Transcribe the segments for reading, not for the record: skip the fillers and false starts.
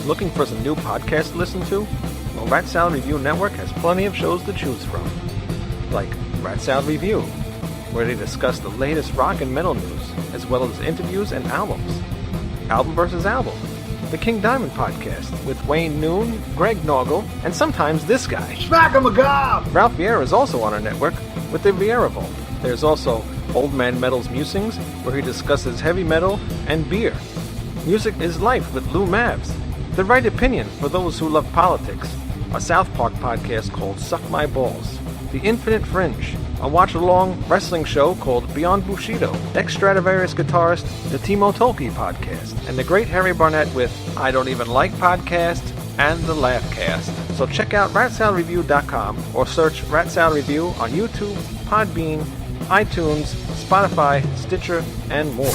Looking for some new podcasts to listen to? Well, Rat Salad Review Network has plenty of shows to choose from. Like Rat Salad Review, where they discuss the latest rock and metal news, as well as interviews and albums. Album versus Album, the King Diamond Podcast, with Wayne Noon, Greg Noggle, and sometimes this guy. Smack 'em a gob! Ralph Vieira is also on our network with the Vieira Vault. There's also Old Man Metal's Musings, where he discusses heavy metal and beer. Music is Life with Lou Mavs. The Right Opinion for those who love politics. A South Park podcast called Suck My Balls. The Infinite Fringe, a watch-along wrestling show called Beyond Bushido. Ex-Stradivarius guitarist, the Timo Tolkki podcast. And the Great Harry Barnett with I Don't Even Like Podcast and the Laughcast. So check out ratsaladreview.com or search Rat Salad Review on YouTube, Podbean, iTunes, Spotify, Stitcher, and more.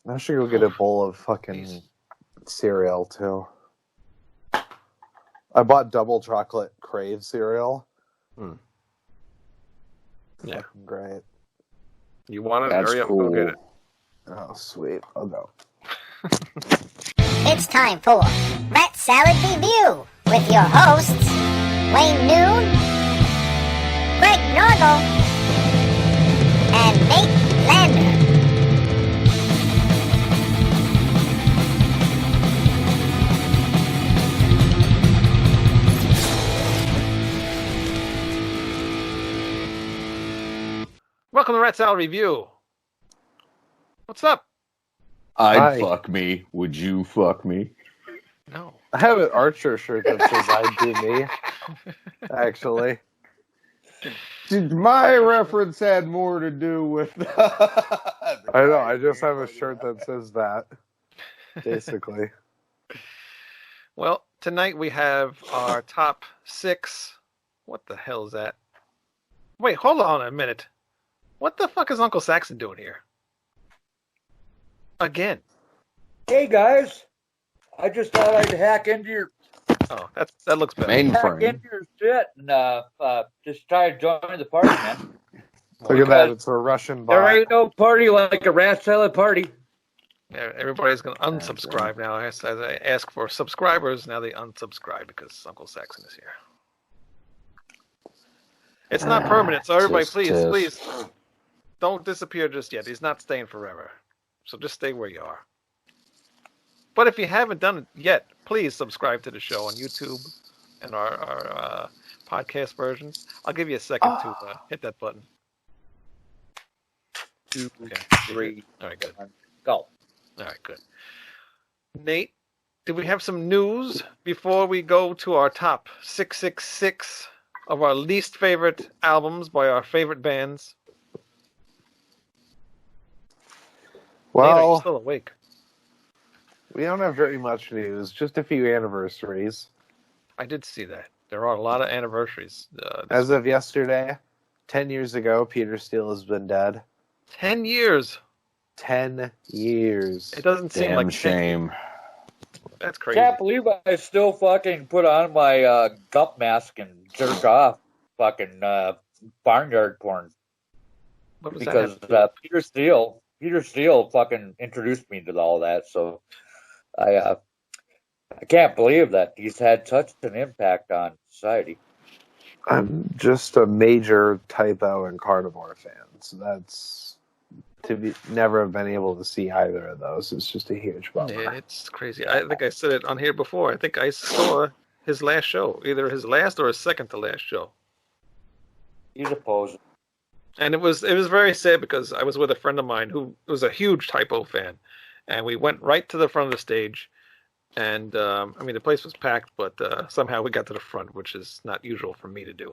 I should go get a bowl of fucking cereal, too. I bought double chocolate Crave cereal. Yeah. Fucking great. You want it? That's Hurry up, cool. go get it. Oh, sweet. I'll go. It's time for Rat Salad Review with your hosts, Wayne Noon, Greg Norgal, and Nate Lander. Welcome to Rat Salad Review. What's up? I'd Hi. fuck me. Would you fuck me? No. I have an Archer shirt that says I do me, actually. My reference had more to do with I know, I just have a shirt that says that, basically. Well, tonight we have our top 6. What the hell is that? Wait, hold on a minute. What the fuck is Uncle Saxon doing here? Again. Hey guys, I just thought I'd hack into your Oh, that looks better. Mainframe. shit and just try to join the party, man. Look at that, it's a Russian There bot. ain't no party like a rat salad party. Yeah, everybody's going to unsubscribe now. As I ask for subscribers, now they unsubscribe because Uncle Saxon is here. It's not permanent, so everybody, Tisk, please, tisk. please, don't disappear just yet. He's not staying forever. So just stay where you are. But if you haven't done it yet, please subscribe to the show on YouTube and our podcast versions. I'll give you a second to hit that button. 2, Okay. 3, All right, good. go. All right, good. Nate, do we have some news before we go to our top 666 of our least favorite albums by our favorite bands? Nate, are you Well, still awake? we don't have very much news, just a few anniversaries. I did see that. There are a lot of anniversaries. As of yesterday, 10 years ago, Peter Steele has been dead. 10 years. 10 years. It doesn't seem Damn like 10. shame. That's crazy. Can't believe I still fucking put on my gump mask and jerk off fucking barnyard porn What was because that? Peter Steele fucking introduced me to all that, so I can't believe that he's had such an impact on society. I'm just a major typo and carnivore fan, so that's never have been able to see either of those. It's just a huge bummer. Yeah, it's crazy. I think I said it on here before. I think I saw his last show, either his last or his second to last show. He's a poser. And it was very sad because I was with a friend of mine who was a huge Typo fan, and we went right to the front of the stage, and I mean the place was packed, but somehow we got to the front, which is not usual for me to do.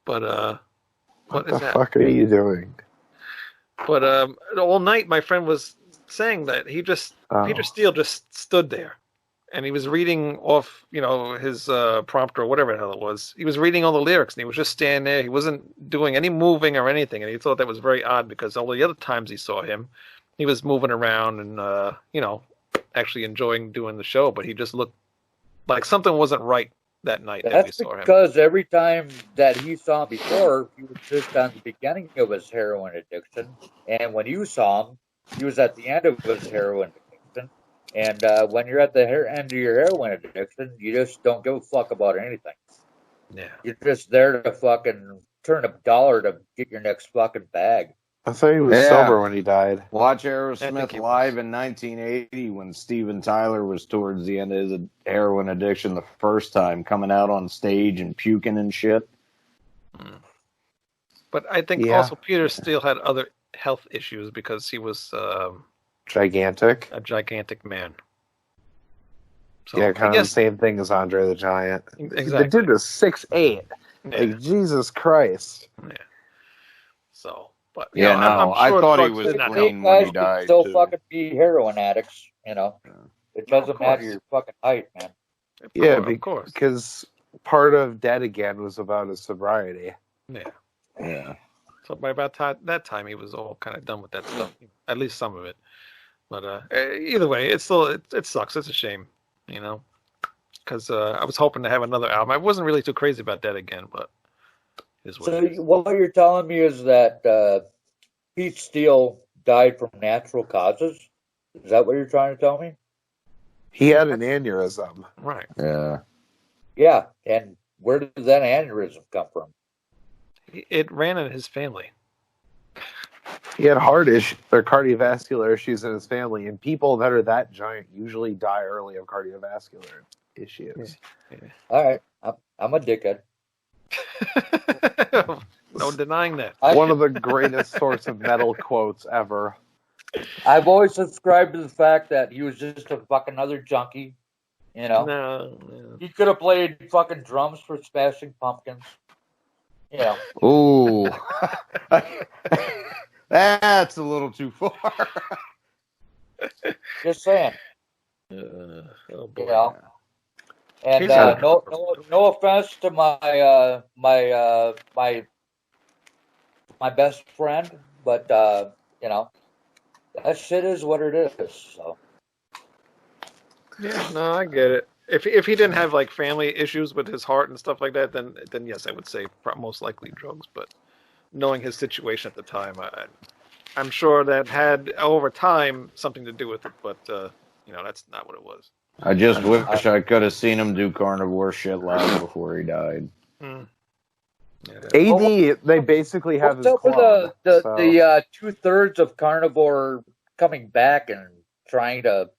But What is the that? fuck are you doing? But all night my friend was saying that Peter Steele just stood there, and he was reading off, his prompter or whatever the hell it was. He was reading all the lyrics, and he was just standing there. He wasn't doing any moving or anything, and he thought that was very odd because all the other times he saw him, he was moving around and, actually enjoying doing the show, but he just looked like something wasn't right that night that we That's saw him. because every time that he saw him before, he was just on the beginning of his heroin addiction. And when you saw him, he was at the end of his heroin addiction. And when you're at the end of your heroin addiction, you just don't give a fuck about anything. Yeah. You're just there to fucking turn $1 to get your next fucking bag. I thought he was Yeah. sober when he died. Watch I Aerosmith think he live in 1980 when Steven Tyler was towards the end of his heroin addiction the first time, coming out on stage and puking and shit. But I think Yeah. also Peter Steele had other health issues because he was Gigantic. a gigantic man. So, Yeah, I kind of the guess- same thing as Andre the Giant. Exactly. The dude was 6'8". Yeah. Like, Jesus Christ. So, but Yeah, I'm no, I sure thought he drugs was did not clean help. when he Guys can died, still too. fucking be heroin addicts, you know. It No, of doesn't matter course. your fucking height, man. Yeah, of course. because part of Dead Again was about his sobriety. Yeah. Yeah. So by about that time, he was all kind of done with that stuff. At least some of it. But either way, it sucks. It's a shame, you know, because I was hoping to have another album. I wasn't really too crazy about Dead Again, but it's what So it is. what you're telling me is that Pete Steele died from natural causes? Is that what you're trying to tell me? He had an aneurysm. Right. Yeah. Yeah, and where did that aneurysm come from? It ran in his family. He had heart issues or cardiovascular issues in his family, and people that are that giant usually die early of cardiovascular issues. All right, I'm a dickhead. No denying that. One of the greatest sorts of metal quotes ever. I've always subscribed to the fact that he was just a fucking other junkie. You know, No. he could have played fucking drums for Smashing Pumpkins. You know, Ooh. That's a little too far. just saying. Oh You boy. know, and He's not a no offense to my best friend, but you know, that shit is what it is. So. Yeah, no, I get it. If he didn't have like family issues with his heart and stuff like that, then yes, I would say most likely drugs. But knowing his situation at the time, I'm sure that had over time something to do with it. But you know, that's not what it was. I just wish I could have seen him do carnivore shit live before he died. Mm. Yeah. AD, they basically have What's his up with clone. the so- 2/3 of Carnivore coming back and trying to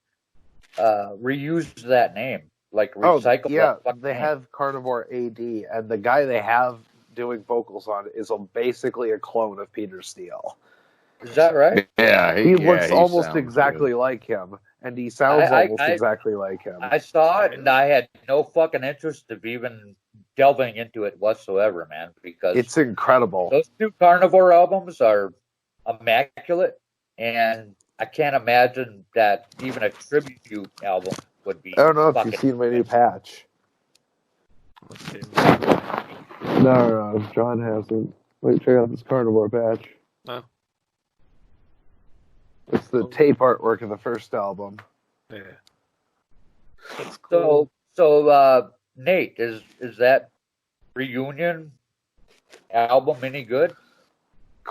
reuse that name, like recycle? yeah, that fucking they name? have Carnivore AD, and the guy they have doing vocals on it is basically a clone of Peter Steele. Is that right? Yeah, He looks almost sounds exactly good. like him, and he sounds almost exactly like him. I saw it and I had no fucking interest of even delving into it whatsoever, man, because It's incredible. those two Carnivore albums are immaculate, and I can't imagine that even a tribute album would be. I don't know if fucking you've seen my new patch. Let's see. No, John hasn't. Wait, check out this Carnivore patch. No. It's the tape artwork of the first album. Yeah. That's cool. So Nate, is that reunion album any good?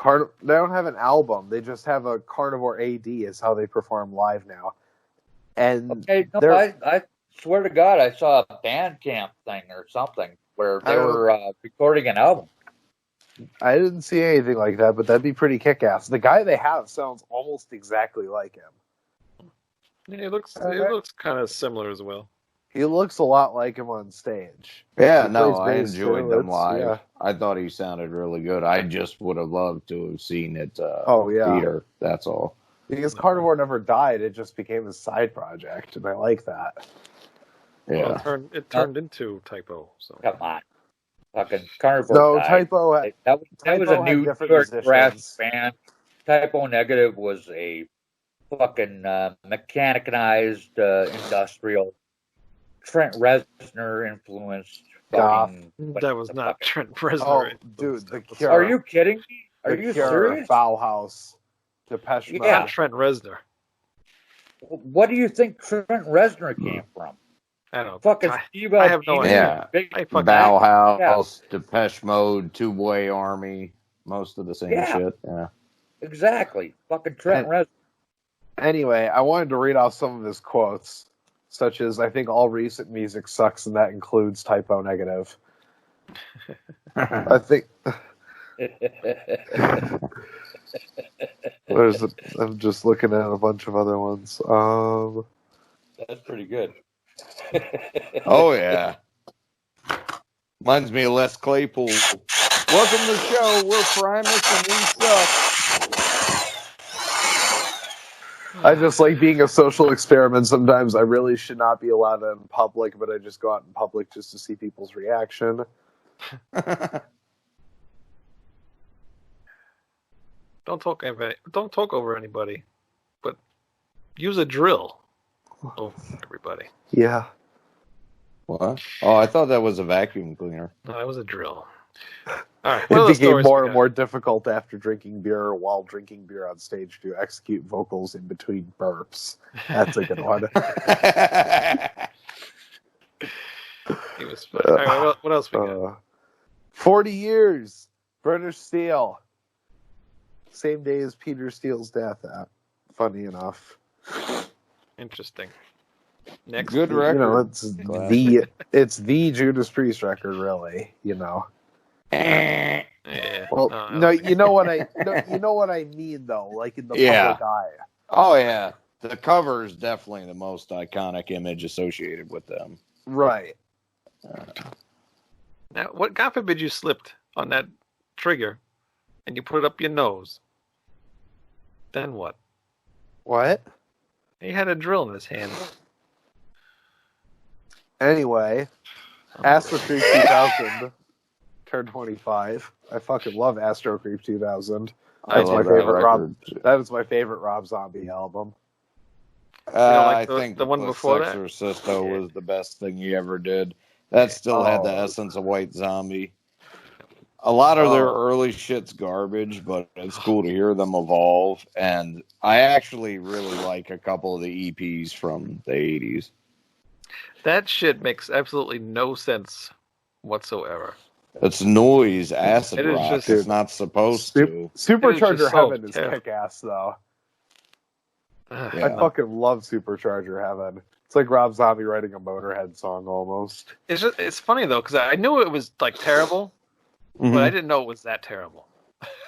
They don't have an album. They just have a Carnivore AD is how they perform live now. And Okay, no, they're- I swear to God, I saw a Bandcamp thing or something where they were recording an album. I didn't see anything like that, but that'd be pretty kick-ass. The guy they have sounds almost exactly like him. Yeah, it looks kind of similar as well. He looks a lot like him on stage. Yeah, He no, plays I bass, enjoyed too. them It's- live. yeah. I thought he sounded really good. I just would have loved to have seen it. Oh, yeah. Peter. That's all. Because Carnivore never died, it just became a side project, and I like that. Yeah. Well, it turned into Typo. So Come on, fucking Carnivore. No, died. Typo. That was Typo a had New different York musicians. brass band. Typo Negative was a fucking mechanized industrial Trent Reznor influenced. Goth. fucking- that was not Trent Reznor. Oh, It dude, was- The that was Cure. Are you kidding me? Are The you Cure, serious? Bauhaus, Depeche Mode. Yeah. Trent Reznor. What do you think Trent Reznor came from? I don't know. Fucking Steve I have no Albini, idea. Yeah. Big I fucking Bauhaus, Depeche Mode, Two Boy Army, most of the same Yeah. shit. Yeah. Exactly. Fucking Trent Reznor. Anyway, I wanted to read off some of his quotes, such as, I think all recent music sucks, and that includes Typo Negative. I think... I'm just looking at a bunch of other ones. That's pretty good. Oh, yeah. Reminds me of Les Claypool. Welcome to the show. We're Primus and we suck. I just like being a social experiment. Sometimes I really should not be allowed in public, but I just go out in public just to see people's reaction. don't talk over anybody, but use a drill. Oh, everybody. Yeah. What? Oh, I thought that was a vacuum cleaner. No, that was a drill. All right. What It other became stories more we and got? more difficult after drinking beer or while drinking beer on stage to execute vocals in between burps. That's a good one. He was fun. All right, what else we got? 40 years. British Steel. Same day as Peter Steele's death. Funny enough. Interesting. Next. Good record. You know, it's the Judas Priest record, really. You know. Yeah. Well, I no, don't think- you know what I mean, though. Like in the Yeah. public eye. Oh, yeah. The cover is definitely the most iconic image associated with them. Right. Now, what? God forbid you slipped on that trigger, and you put it up your nose. Then what? What? He had a drill in his hand. Anyway, Astro Creep 2000 turned 25. I fucking love Astro Creep 2000. I That's love my that favorite record. That is my favorite Rob Zombie album. like I think the one the before that? Sexorcisto was the best thing he ever did. That still had the essence of White Zombie. A lot of their early shit's garbage, but it's cool to hear them evolve. And I actually really like a couple of the EPs from the 80s. That shit makes absolutely no sense whatsoever. It's noise, acid It is rock. just- It's not supposed to. Supercharger just so Heaven is terrible. kick-ass, though. Ugh. Yeah. I fucking love Supercharger Heaven. It's like Rob Zombie writing a Motorhead song, almost. It's funny though because I knew it was like terrible, but I didn't know it was that terrible.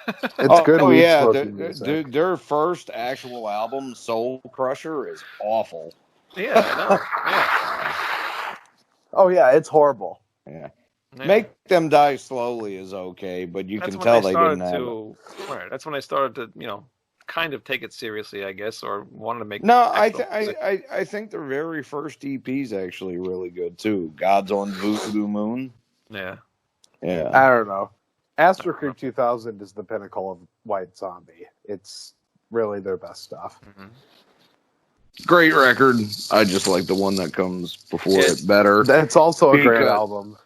It's good weed yeah. smoking music. Their first actual album, Soul Crusher, is awful. Yeah, I know. Yeah. Oh, yeah, it's horrible. Yeah. Yeah. Make Them Die Slowly is okay, but you That's can when tell I they started didn't have it. to. Right, that's when I started to, kind of take it seriously, I guess, or wanted to make. No, I, actual music. I think their very first EP is actually really good too. God's on Voodoo Moon. Yeah. Yeah. I don't know. Astro Creep 2000 is the pinnacle of White Zombie. It's really their best stuff. Mm-hmm. Great record. I just like the one that comes before it better. That's also a great Because- album.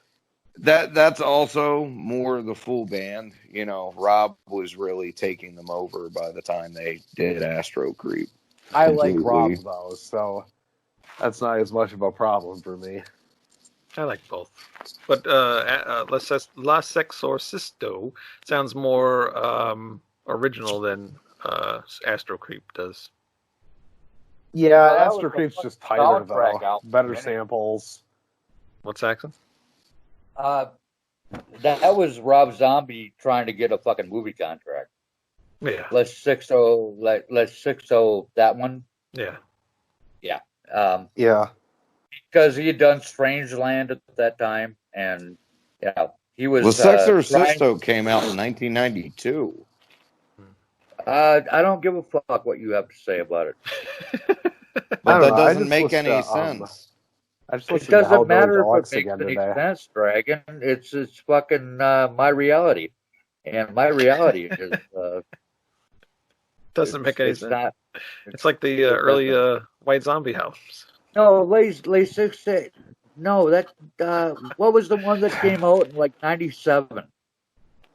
That's also more the full band. Rob was really taking them over by the time they did Astro Creep. I like completely. Rob, though, so that's not as much of a problem for me. I like both, but La Sexorcisto sounds more original than Astro Creep does. Yeah, Well, that Astro was the Creep's fucking just tighter, soundtrack though. album, Better wasn't it? samples. What's Saxon? That was Rob Zombie trying to get a fucking movie contract. Yeah. Let's 6-0 that one. Yeah. Yeah. Because he had done Strangeland at that time, and he was. Well, Sexorcisto trying- came out in 1992. I don't give a fuck what you have to say about it. But I don't that know, I doesn't just make listened any to, sense. I just It listened to doesn't Hellbilly matter Deluxe if it makes again any today. sense, Dragon. It's fucking my reality, and my reality is Doesn't make any it's sense. not. It's like the early White Zombie albums. No, late 60s. No, that what was the one that came out in like '97?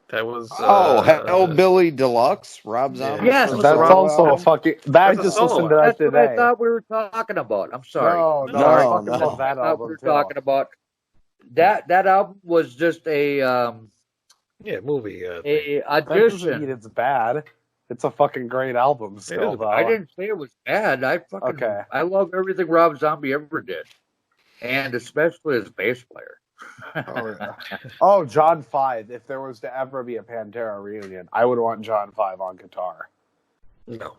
That was Hellbilly Deluxe, Rob Yeah. Zombie. Yes, first That's solo also a album? fucking. That's I a just solo listened to that that's what I today. thought we were talking about. I'm sorry. No, No, I no, fucking no. love that I thought we album were too. talking about that album was just a yeah, movie. a That doesn't mean audition. it's bad. It's a fucking great album still, is. though. I didn't say it was bad. Okay. I love everything Rob Zombie ever did, and especially his bass player. Oh, yeah. Oh, John 5. If there was to ever be a Pantera reunion, I would want John 5 on guitar. No.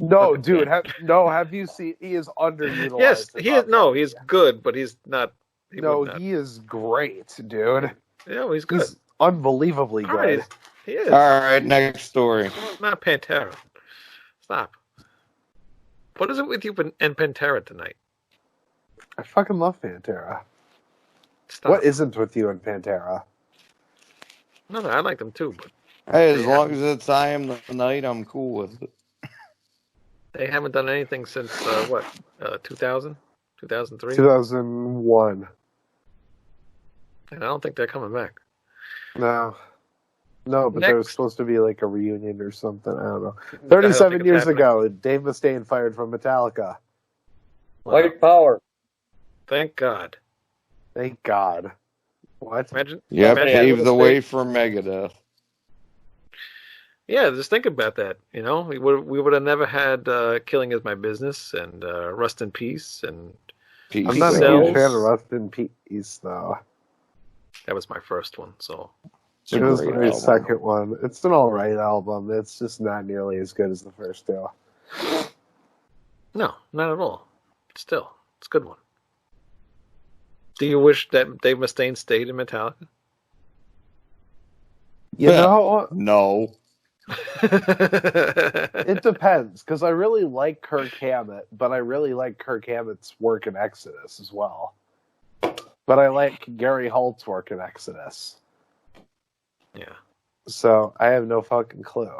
No, dude. Have you seen? He is underutilized. Yes, as he is. Rob No, Zombie. he's good, but he's not. He No, would not. he is great, dude. Yeah, he's good. He's unbelievably All right, good. he is. All right, next story. Not Pantera. Stop. What is it with you and Pantera tonight? I fucking love Pantera. Stop. What isn't with you and Pantera? No, I like them too, but Hey, as long as it's I Am the Night, I'm cool with it. they haven't done anything since 2000, 2003, 2001. and I don't think they're coming back. No, but Next. there was supposed to be like a reunion or something. I don't know. I don't 37 think it's years happening. ago, Dave Mustaine fired from Metallica. White power. Thank God. Thank God. What? Imagine. Yep, imagine- paved the way for Megadeth. Yeah, just think about that. You know, we would have never had "Killing Is My Business" and "Rust in Peace," and Peace. I'm not a Cells. huge fan of Rust in Peace, though. that was my first one. So It's a It was great my album. second one. It's an alright album. It's just not nearly as good as the first two. no, not at all. Still, it's a good one. Do you wish that Dave Mustaine stayed in Metallica? You know, No. it depends, because I really like Kirk Hammett, but I really like Kirk Hammett's work in Exodus as well. But I like Gary Holt's work in Exodus. Yeah. So I have no fucking clue.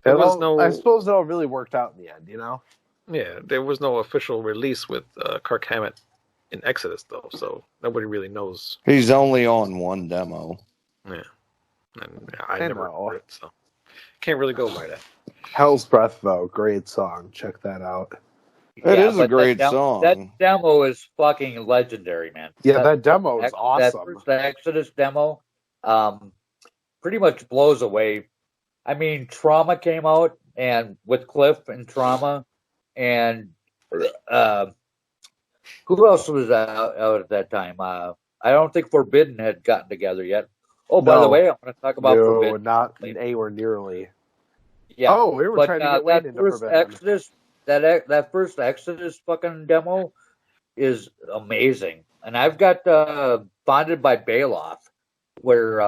There was no- I suppose it all really worked out in the end, you know? Yeah, there was no official release with Kirk Hammett in Exodus, though, so nobody really knows. He's only on one demo. Yeah. And I I never know. heard it, so can't really go by that. Hell's Breath, though, great song. Check that out. It is a but great that song. That demo is fucking legendary, man. Yeah, that demo is That awesome. first Exodus demo, pretty much blows away. I mean, Trauma came out, and with Cliff and Trauma, and who else was out at that time? I don't think Forbidden had gotten together yet. Oh, by the No. way, I'm going to talk about No, Forbidden. not anywhere nearly. Yeah. Oh, we were But trying to get that Wayne into first Forbidden. Exodus, that first Exodus fucking demo is amazing, and I've got Bonded by Bailoff, where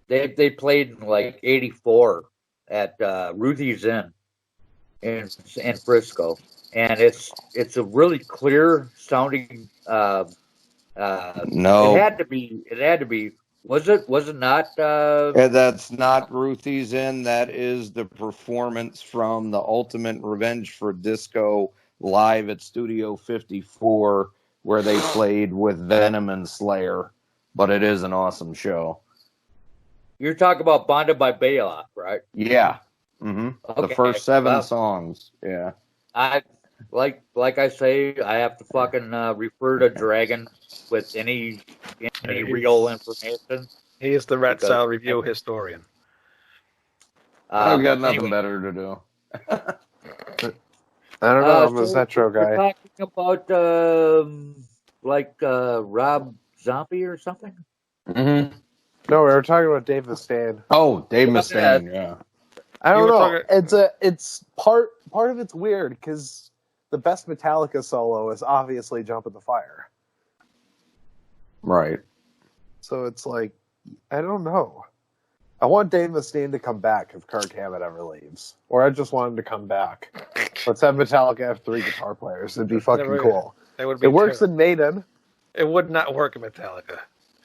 they played in like '84 at Ruthie's Inn in Frisco, and it's a really clear sounding. No. It had to be. Was it not? Yeah, that's not Ruthie's Inn. That is the performance from the Ultimate Revenge for Disco live at Studio 54, where they played with Venom and Slayer. But it is an awesome show. You're talking about Bonded by Bailoff, right? Yeah. The Okay, first 7 well- songs. Yeah. I like I say, I have to fucking refer to Dragon with any real information. He is the Rat Because- Style Review historian. I've got nothing Anyway, better to do. I don't know. I'm a so Zetro we're guy. talking about Rob Zombie or something. Mm-hmm. No, we were talking about Dave Mustaine. Oh, Dave Mustaine, yeah. I don't You know. were It's part of it's weird because the best Metallica solo is obviously "Jump in the Fire." Right. So it's like, I don't know. I want Dave Mustaine to come back if Kirk Hammett ever leaves, or I just want him to come back. Let's have Metallica have 3 guitar players. It'd be fucking Never- cool. That would be It works terrible. in Maiden. It would not work in Metallica.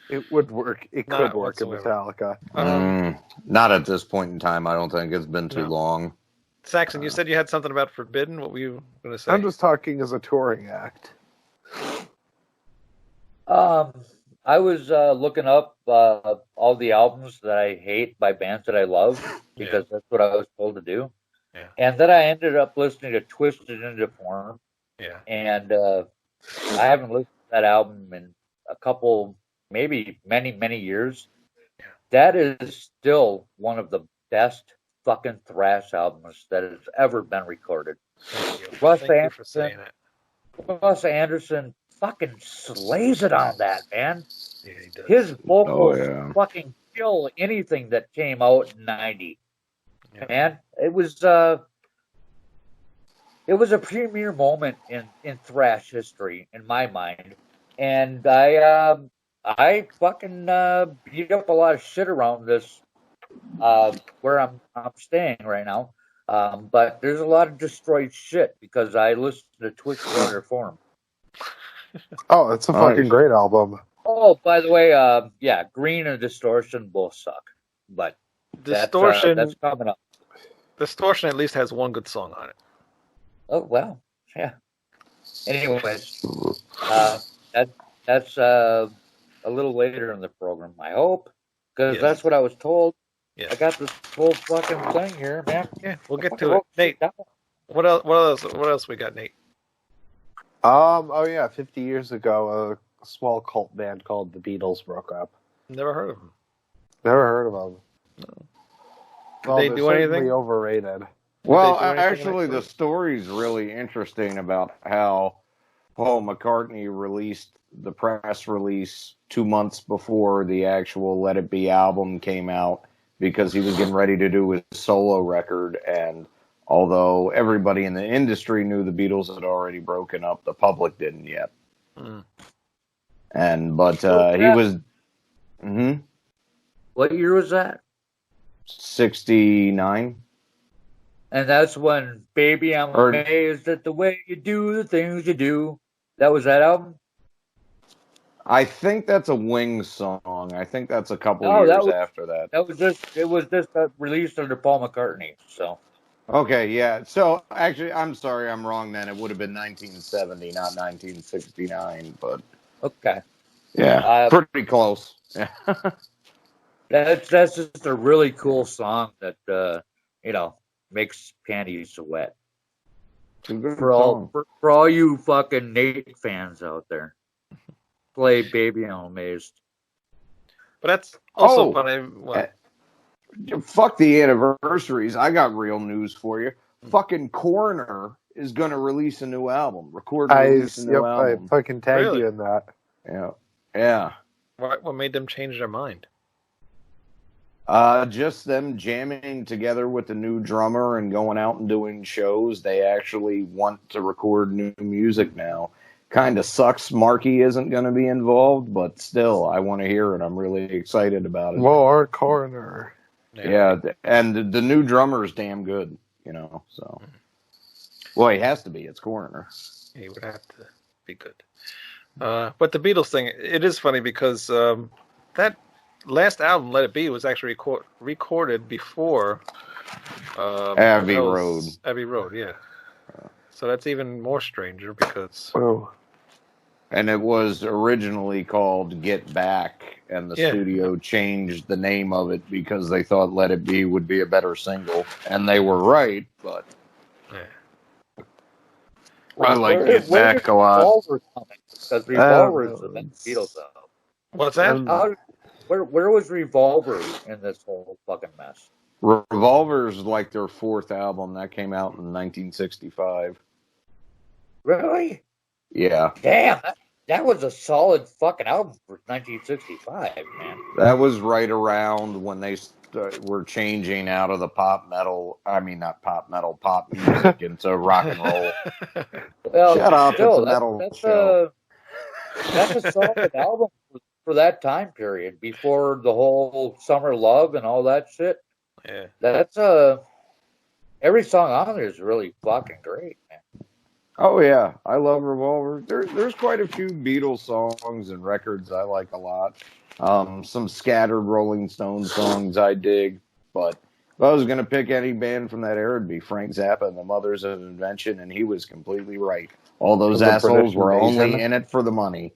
It would work. It Not could work in whatsoever. Metallica. Not at this point in time. I don't think it's been too No. long. Saxon, you said you had something about Forbidden. What were you going to say? I'm just talking as a touring act. I was looking up all the albums that I hate by bands that I love because that's what I was told to do. Yeah. And then I ended up listening to Twisted into Form. Yeah. And I haven't listened to that album in a couple, maybe many years. Yeah. That is still one of the best fucking thrash albums that has ever been recorded. Thank you. Russ Thank you for saying it. Russ Anderson fucking slays it on that, man. Yeah, he does. His vocals Oh, yeah. fucking kill anything that came out in '90. Yeah. Man, it was a premier moment in thrash history in my mind, and I fucking beat up a lot of shit around this where I'm staying right now. But there's a lot of destroyed shit because I listened to Twisted Under Form. Oh, it's a fucking great album. Oh, by the way, yeah, Green and Distortion both suck, but Distortion. that's coming up. Distortion at least has one good song on it. Oh well, yeah. Anyways, that's a little later in the program, I hope, because Yes. that's what I was told. Yeah. I got this whole fucking thing here, man. Yeah, we'll get to it. Nate, what else we got, Nate? Oh yeah, 50 years ago, a small cult band called the Beatles broke up. Never heard of them. Never heard of them. No. Well, Did they they're do certainly anything? overrated. Well, Did they do anything actually, like the that? story's really interesting about how Paul McCartney released the press release 2 months before the actual Let It Be album came out because he was getting ready to do his solo record. And although everybody in the industry knew the Beatles had already broken up, the public didn't yet. Mm. But he was... What year was that? 69. And that's when Baby I'm Amazed at the Way You Do the Things You Do. That was that album? I think that's a Wings song. I think that's a couple No, years after that. It was just released under Paul McCartney, so. Okay, yeah. So, actually, I'm sorry, I'm wrong then. It would have been 1970, not 1969, but... Okay. Yeah, pretty close. Yeah. That's just a really cool song that, makes panties wet. For all you fucking Nate fans out there. Play Baby I'm Amazed. But that's also funny. Fuck the anniversaries. I got real news for you. Fucking Coroner is going to release a new album. Release a new album. I fucking tagged Really? you in that. Yeah. What made them change their mind? Just them jamming together with the new drummer and going out and doing shows. They actually want to record new music now. Kind of sucks Marky isn't going to be involved, but still, I want to hear it. I'm really excited about it. More Coroner. Yeah, and the new drummer is damn good, so. Well, he has to be. It's Coroner. He would have to be good. But the Beatles thing, it is funny because that last album, Let It Be, was actually recorded before Abbey Road. Abbey Road, yeah. So that's even more stranger because... Oh. And it was originally called Get Back, and the studio changed the name of it because they thought Let It Be would be a better single. And they were right, but... Yeah. I like Get Back a lot. Revolver coming? Because Revolver is the next Beatles album. What's that? Where was Revolver in this whole fucking mess? Revolver's like their fourth album. That came out in 1965. Really? Yeah. Damn, that was a solid fucking album for 1965, man. That was right around when they were changing out of the pop music into rock and roll. Well, Shut up, still, it's a metal show. That's a solid album for that time period, before the whole Summer Love and all that shit. Yeah. That's every song on there is really fucking great, man. Oh yeah, I love Revolver. There's quite a few Beatles songs and records I like a lot. Some scattered Rolling Stones songs I dig, but if I was going to pick any band from that era, it'd be Frank Zappa and the Mothers of Invention, and he was completely right. All those assholes were only in it for the money.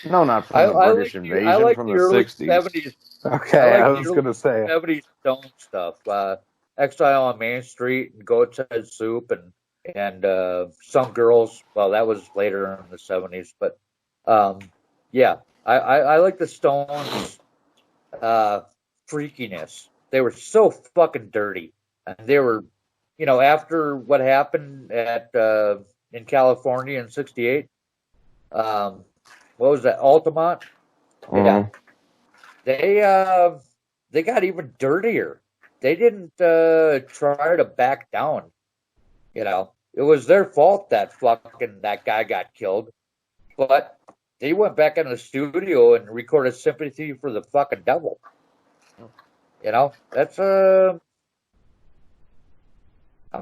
No, not from the British invasion, I like from the the early 60s. 70s. Okay, I I like was the gonna early say. 70s Stone stuff. Exile on Main Street and Goat's Head Soup and Some Girls. Well, that was later in the 70s, but yeah, I like the Stones freakiness. They were so fucking dirty, and they were, after what happened at in California in '68. What was that? Altamont. Yeah, they got even dirtier. They didn't try to back down. It was their fault that that guy got killed, but they went back in the studio and recorded "Sympathy for the Fucking Devil." That's I'm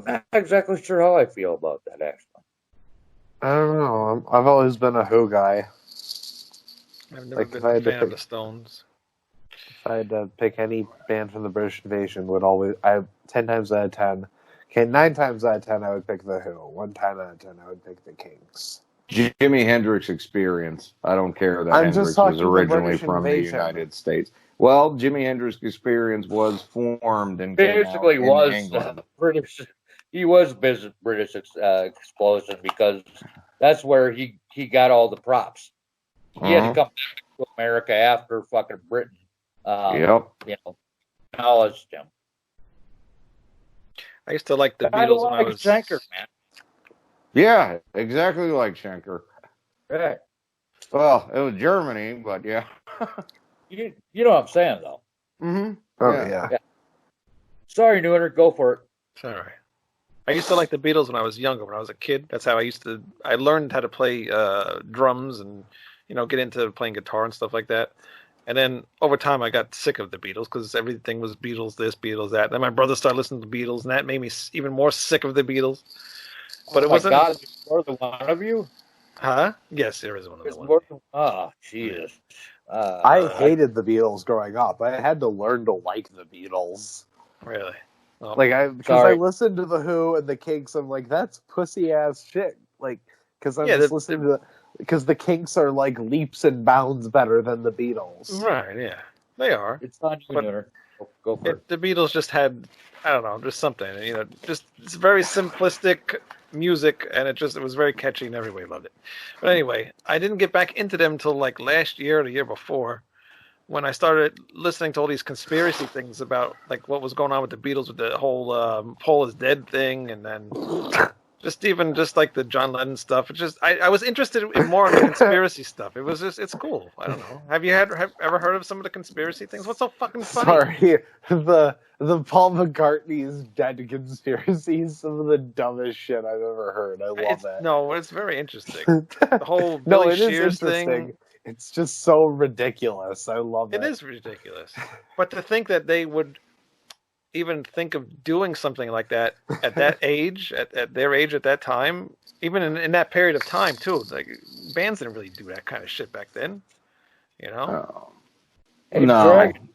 not exactly sure how I feel about that, actually. I don't know. I've always been a Who guy. I've never been a fan of the Stones. If I had to pick any band from the British invasion, 10 times out of 10, okay, 9 times out of 10, I would pick the Who. 1 time out of 10, I would pick the Kinks. Jimi Hendrix Experience. I don't care that I'm Hendrix just talking was the originally British from the invasion. United States. Well, Jimi Hendrix Experience was formed and basically came out was in England. British. He was British Explosion because that's where he got all the props. He had to come back to America after fucking Britain. Acknowledged him. I used to like the Beatles when I was Schenker, man. Yeah, exactly like Schenker. Right. Well, it was Germany, but yeah. You know what I'm saying, though. Mm-hmm. Oh, yeah. Sorry, Nooner, go for it. It's all right. I used to like the Beatles when I was younger. When I was a kid, that's how I learned how to play drums and get into playing guitar and stuff like that. And then over time, I got sick of the Beatles because everything was Beatles this, Beatles that. Then my brother started listening to the Beatles, and that made me even more sick of the Beatles. But it wasn't. God, there's more than one of you? Huh? Yes, there is one of them. Oh, Jesus. I hated the Beatles growing up. I had to learn to like the Beatles. Really? Oh. Because I listened to the Who and the Kinks, I'm like, that's pussy ass shit. Because I'm just listening to because the Kinks are like leaps and bounds better than the Beatles. Right? Yeah, they are. It's on you, Nooner. Go for it. The Beatles just had, I don't know, just something. Just it's very simplistic music, and it was very catchy, and everybody loved it. But anyway, I didn't get back into them until like last year or the year before, when I started listening to all these conspiracy things about like what was going on with the Beatles with the whole Paul is dead thing, and then just like the John Lennon stuff. I was interested in more of the conspiracy stuff. It's cool. I don't know. Have you ever heard of some of the conspiracy things? What's so fucking funny? Sorry, the Paul McCartney's dead conspiracies, some of the dumbest shit I've ever heard. I love that. No, it's very interesting. The whole Billy Shears thing. It's just so ridiculous. I love it. It is ridiculous. But to think that they would even think of doing something like that at that age, at their age at that time, even in that period of time too. Like bands didn't really do that kind of shit back then, No. Dragon.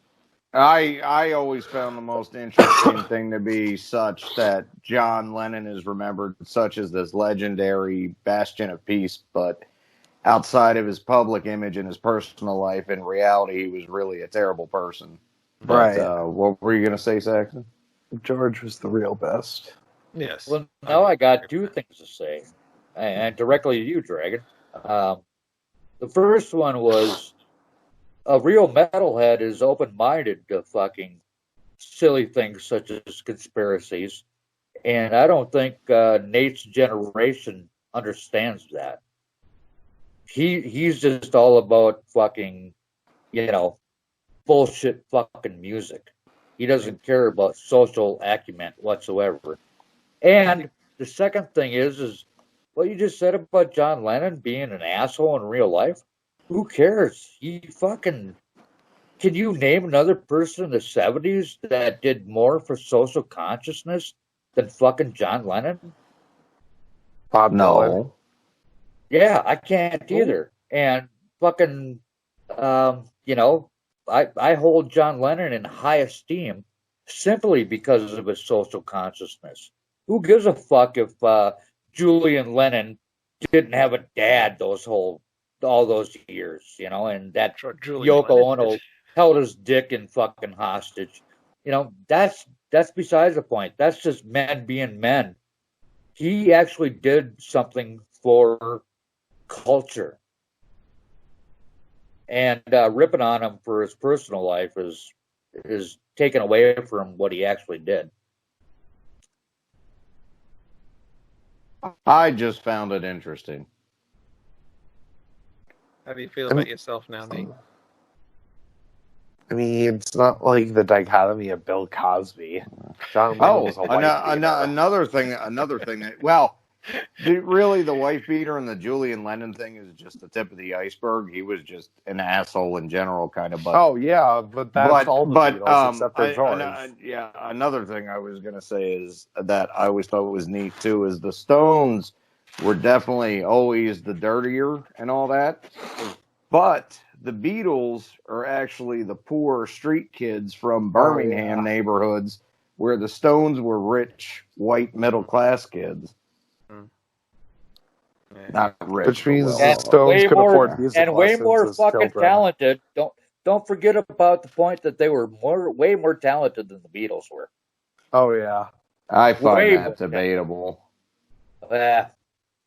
I always found the most interesting thing to be such that John Lennon is remembered such as this legendary bastion of peace, but outside of his public image and his personal life, in reality, he was really a terrible person. Right. But, what were you going to say, Saxon? George was the real best. Yes. Well, now I got two things to say, and directly to you, Dragon. The first one was a real metalhead is open-minded to fucking silly things such as conspiracies, and I don't think Nate's generation understands that. He's just all about fucking, bullshit fucking music. He doesn't care about social acumen whatsoever. And the second thing is what you just said about John Lennon being an asshole in real life. Who cares? Can you name another person in the 70s that did more for social consciousness than fucking John Lennon? Bob Dylan. Yeah, I can't either. And fucking, I hold John Lennon in high esteem simply because of his social consciousness. Who gives a fuck if Julian Lennon didn't have a dad those whole all those years, and that Julian Yoko Lennon Ono did. held his dick in fucking hostage. That's besides the point. That's just men being men. He actually did something for culture. And ripping on him for his personal life is taken away from what he actually did. I just found it interesting. How do you feel about yourself now, Nate? I mean, it's not like the dichotomy of Bill Cosby. John Lennon was a wife beater. Another thing that, well, really the wife beater and the Julian Lennon thing is just the tip of the iceberg. He was just an asshole in general, kind of. But oh yeah, but that's all the Beatles except for George. Another thing I was gonna say is that I always thought was neat too is the Stones were definitely always the dirtier and all that, but the Beatles are actually the poor street kids from Birmingham neighborhoods, where the Stones were rich white middle class kids. Not rich, which means well, the Stones could afford music and way more as fucking children. talented. Don't forget about the point that they were way more talented than the Beatles were. Oh yeah, I find Way that debatable.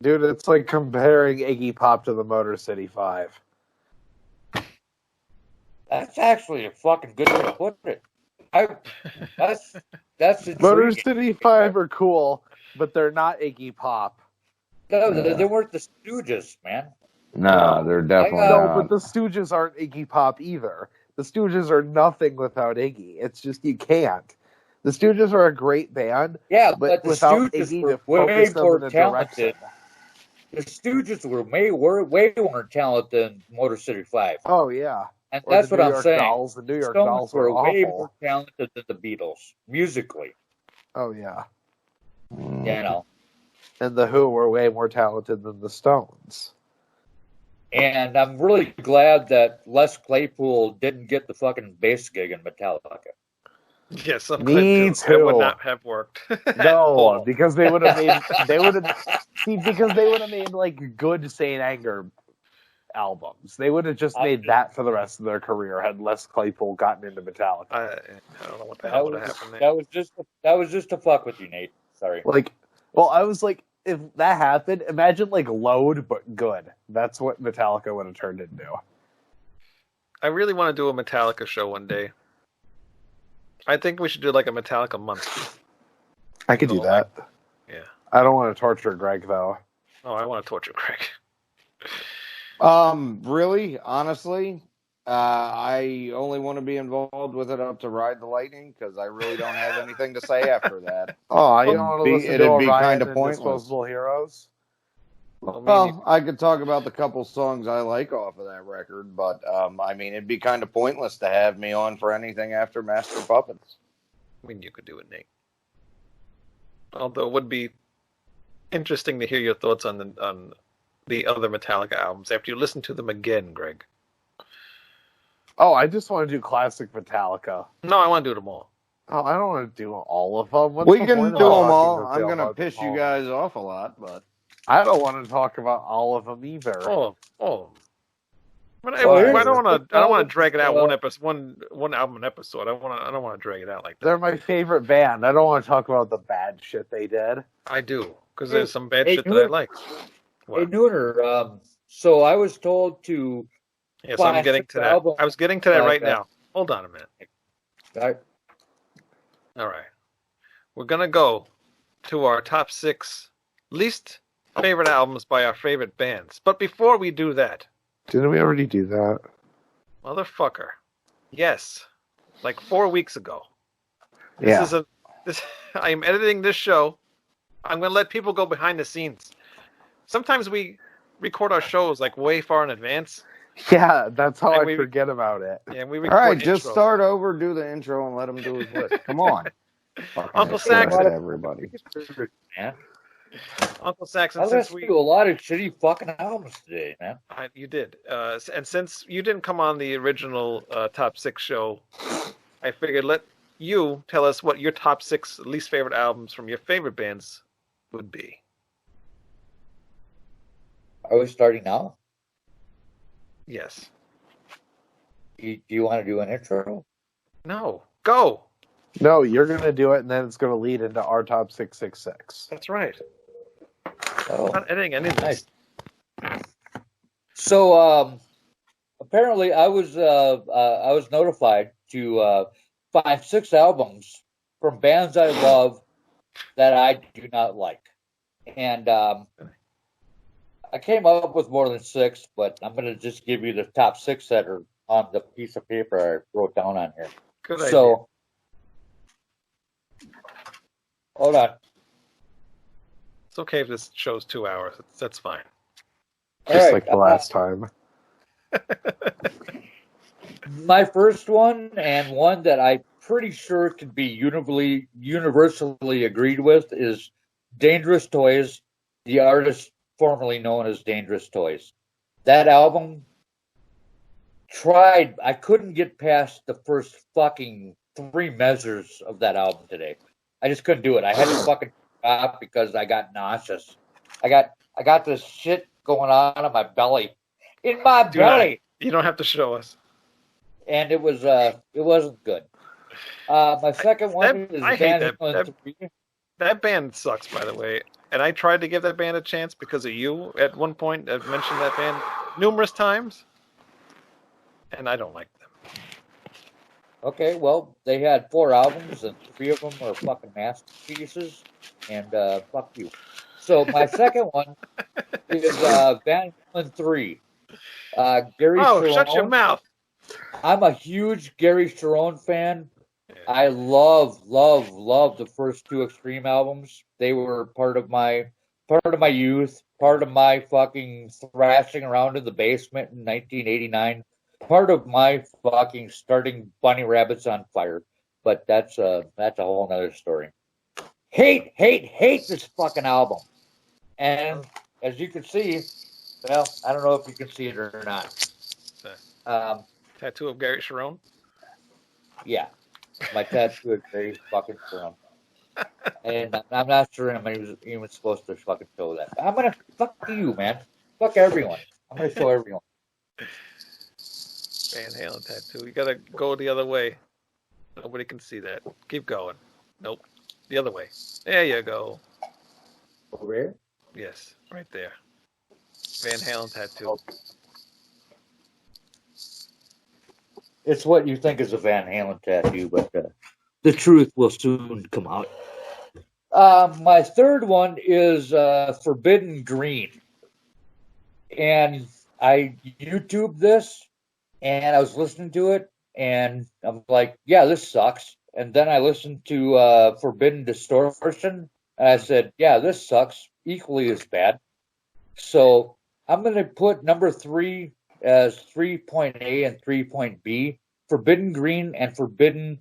dude, it's like comparing Iggy Pop to the Motor City 5. That's actually a fucking good way to put it. That's Motor intriguing. City 5 are cool, but they're not Iggy Pop. No, they weren't the Stooges, man. No, they're definitely No, not. but the Stooges aren't Iggy Pop either. The Stooges are nothing without Iggy. It's just you can't. The Stooges are a great band, Yeah, but the without Stooges Iggy were to way focus them more in a talented. direction. The Stooges were way more talented than Motor City 5. Oh yeah, And or that's the what New I'm York saying. Dolls. The New York Stones Dolls were were way awful. more talented than the Beatles, musically. Oh yeah, And the Who were way more talented than the Stones. And I'm really glad that Les Claypool didn't get the fucking bass gig in Metallica. Yes, I'm Me glad too. that would not have worked. No, because they would have made like good Saint Anger albums. They would have just made that for the rest of their career had Les Claypool gotten into Metallica. I don't know what the hell would have happened there. That was just to fuck with you, Nate. Sorry. I was like, if that happened, imagine like Load but good. That's what Metallica would have turned into. I really want to do a Metallica show one day. I think we should do like a Metallica month. I could do that. Yeah. I don't want to torture Greg though. Oh, I want to torture Greg. Really, honestly, I only want to be involved with it up to Ride the Lightning because I really don't have anything to say after that. Oh, you don't want to listen to it'd be Orion kind of and pointless. Disposable Heroes? Well, I could talk about the couple songs I like off of that record, but I mean, it'd be kind of pointless to have me on for anything after Master Puppets. I mean, you could do it, Nate. Although it would be interesting to hear your thoughts on the other Metallica albums after you listen to them again, Greg. Oh, I just want to do classic Metallica. No, I want to do them all. Oh, I don't want to do all of them. We can do them all. I'm going to piss you guys off a lot, but I don't want to talk about all of them either. Oh. But I don't want to drag it out one album an episode. I don't want to drag it out like that. They're my favorite band. I don't want to talk about the bad shit they did. I do, because there's some bad shit that I like. What? Hey, Nooner, so I was told to... Yes, I'm getting to that. I was getting to that right now. Hold on a minute. All right. We're going to go to our top 6 least favorite albums by our favorite bands. But before we do that... Didn't we already do that? Motherfucker. Yes. Like 4 weeks ago. Yeah. I am editing this show. I'm going to let people go behind the scenes. Sometimes we record our shows like way far in advance. Yeah, that's how I forget about it. Yeah, we all right, just start over, do the intro, and let him do his list. Come on. Uncle Saxon. Everybody. Yeah. Uncle Saxon, I listened to a lot of shitty fucking albums today, man. You did. And since you didn't come on the original top 6 show, I figured let you tell us what your top 6 least favorite albums from your favorite bands would be. Are we starting now? Yes. Do you want to do an intro? No. Go. No, you're going to do it, and then it's going to lead into our top 666. That's right. Oh, I'm not editing any of this. nice. So apparently, I was notified to find 6 albums from bands I love that I do not like, and I came up with more than 6, but I'm going to just give you the top 6 that are on the piece of paper I wrote down on here. Good idea. So, hold on. It's okay if this show's 2 hours. That's fine. Just All right, like the last time. my first one, and one that I'm pretty sure could be universally agreed with, is Dangerous Toys, the artist formerly known as Dangerous Toys. That album, I couldn't get past the first fucking 3 measures of that album today. I just couldn't do it. I had to fucking stop because I got nauseous. I got this shit going on in my belly. In my belly! You don't have to show us. And it wasn't good. My second one is I hate Van that. Halen 3. That band sucks, by the way. And I tried to give that band a chance because of you. At one point, I've mentioned that band numerous times. And I don't like them. Okay, well, they had 4 albums, and 3 of them are fucking masterpieces, and fuck you. So my second one is Van Halen 3. Gary Sharon. Shut your mouth! I'm a huge Gary Sharon fan. I love the first 2 Extreme albums. They were part of my youth, part of my fucking thrashing around in the basement in 1989. Part of my fucking starting Bunny Rabbits on Fire, but that's a whole nother story. Hate this fucking album, and as you can see, well, I don't know if you can see it or not. Tattoo of Gary Sharon? Yeah, my tattoo is very fucking Sharon, and I'm not sure I'm even supposed to fucking show that. I'm gonna fuck you, man. Fuck everyone. I'm gonna show everyone. Van Halen tattoo. You gotta go the other way. Nobody can see that. Keep going. Nope. The other way. There you go. Over here? Yes, right there. Van Halen tattoo. It's what you think is a Van Halen tattoo, but the truth will soon come out. My third one is Forbidden Green. And I YouTubed this, and I was listening to it, and I'm like, yeah, this sucks. And then I listened to Forbidden Distortion, and I said, yeah, this sucks, equally as bad. So I'm going to put number 3 as 3.A and 3.B. Forbidden Green and Forbidden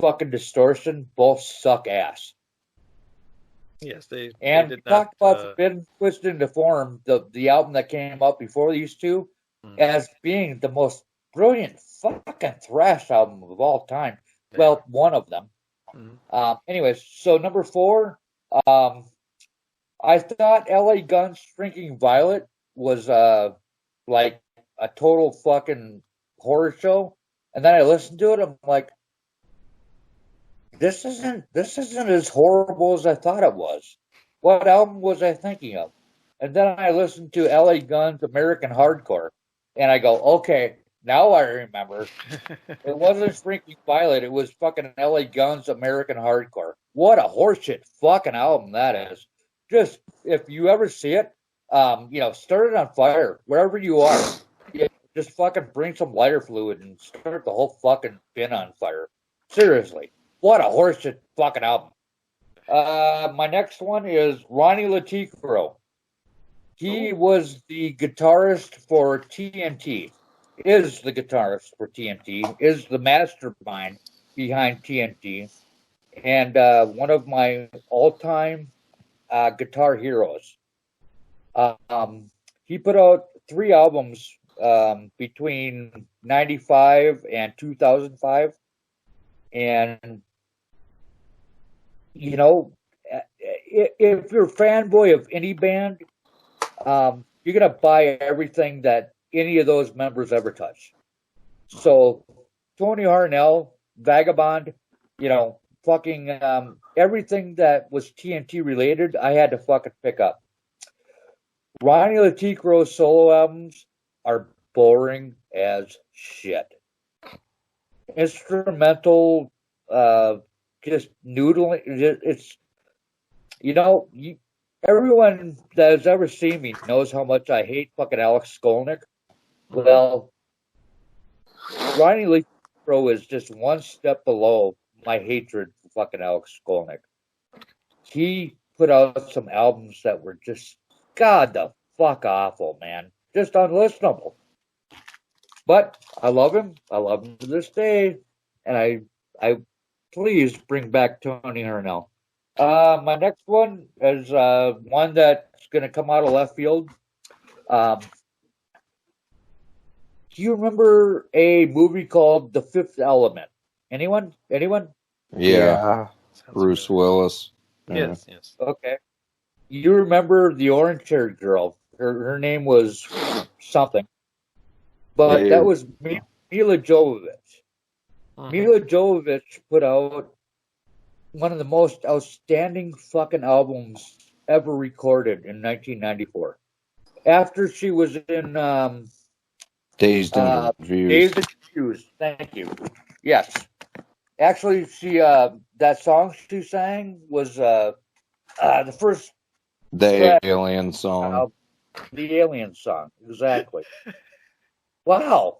fucking Distortion both suck ass. Yes, they did talked not, about Forbidden Twisted into Form, the album that came out before these 2, as being the most brilliant fucking thrash album of all time. Yeah. Well, one of them. Anyways, so number 4, I thought LA Guns Shrinking Violet was like a total fucking horror show, and then I listened to it. I'm like, this isn't as horrible as I thought it was. What album was I thinking of? And then I listened to LA Guns American Hardcore, and I go, okay, now I remember. It wasn't Shrinking Violet. It was fucking LA Guns American Hardcore. What a horseshit fucking album that is. Just, if you ever see it, start it on fire, wherever you are. Just fucking bring some lighter fluid and start the whole fucking bin on fire. Seriously. What a horseshit fucking album. My next one is Ronnie Laticro. He was the guitarist for TNT. Is the guitarist for TNT. Is the mastermind behind TNT. And one of my all-time guitar heroes. He put out 3 albums between 95 and 2005. And, if you're a fanboy of any band, you're going to buy everything that any of those members ever touched. So Tony Harnell, Vagabond, fucking everything that was TNT related, I had to fucking pick up. Ronnie Laticro's solo albums are boring as shit. Instrumental, just noodling. It's, everyone that has ever seen me knows how much I hate fucking Alex Skolnick. Well, Ronnie Laticro is just one step below my hatred for fucking Alex Skolnick. He put out some albums that were just, God the fuck awful, man. Just unlistenable. But I love him. I love him to this day. And I please bring back Tony Harnell. My next one is one that's going to come out of left field. Do you remember a movie called The Fifth Element? Anyone? Yeah. Bruce Willis. Yes. Okay. You remember the orange-haired girl? Her name was something, but that was Mila Jovovich. Mila Jovovich put out one of the most outstanding fucking albums ever recorded in 1994. After she was in Dazed and Confused. Dazed and Confused. Thank you. Yes. Actually, she that song she sang was the first. The Alien song. The Alien song, exactly. Wow.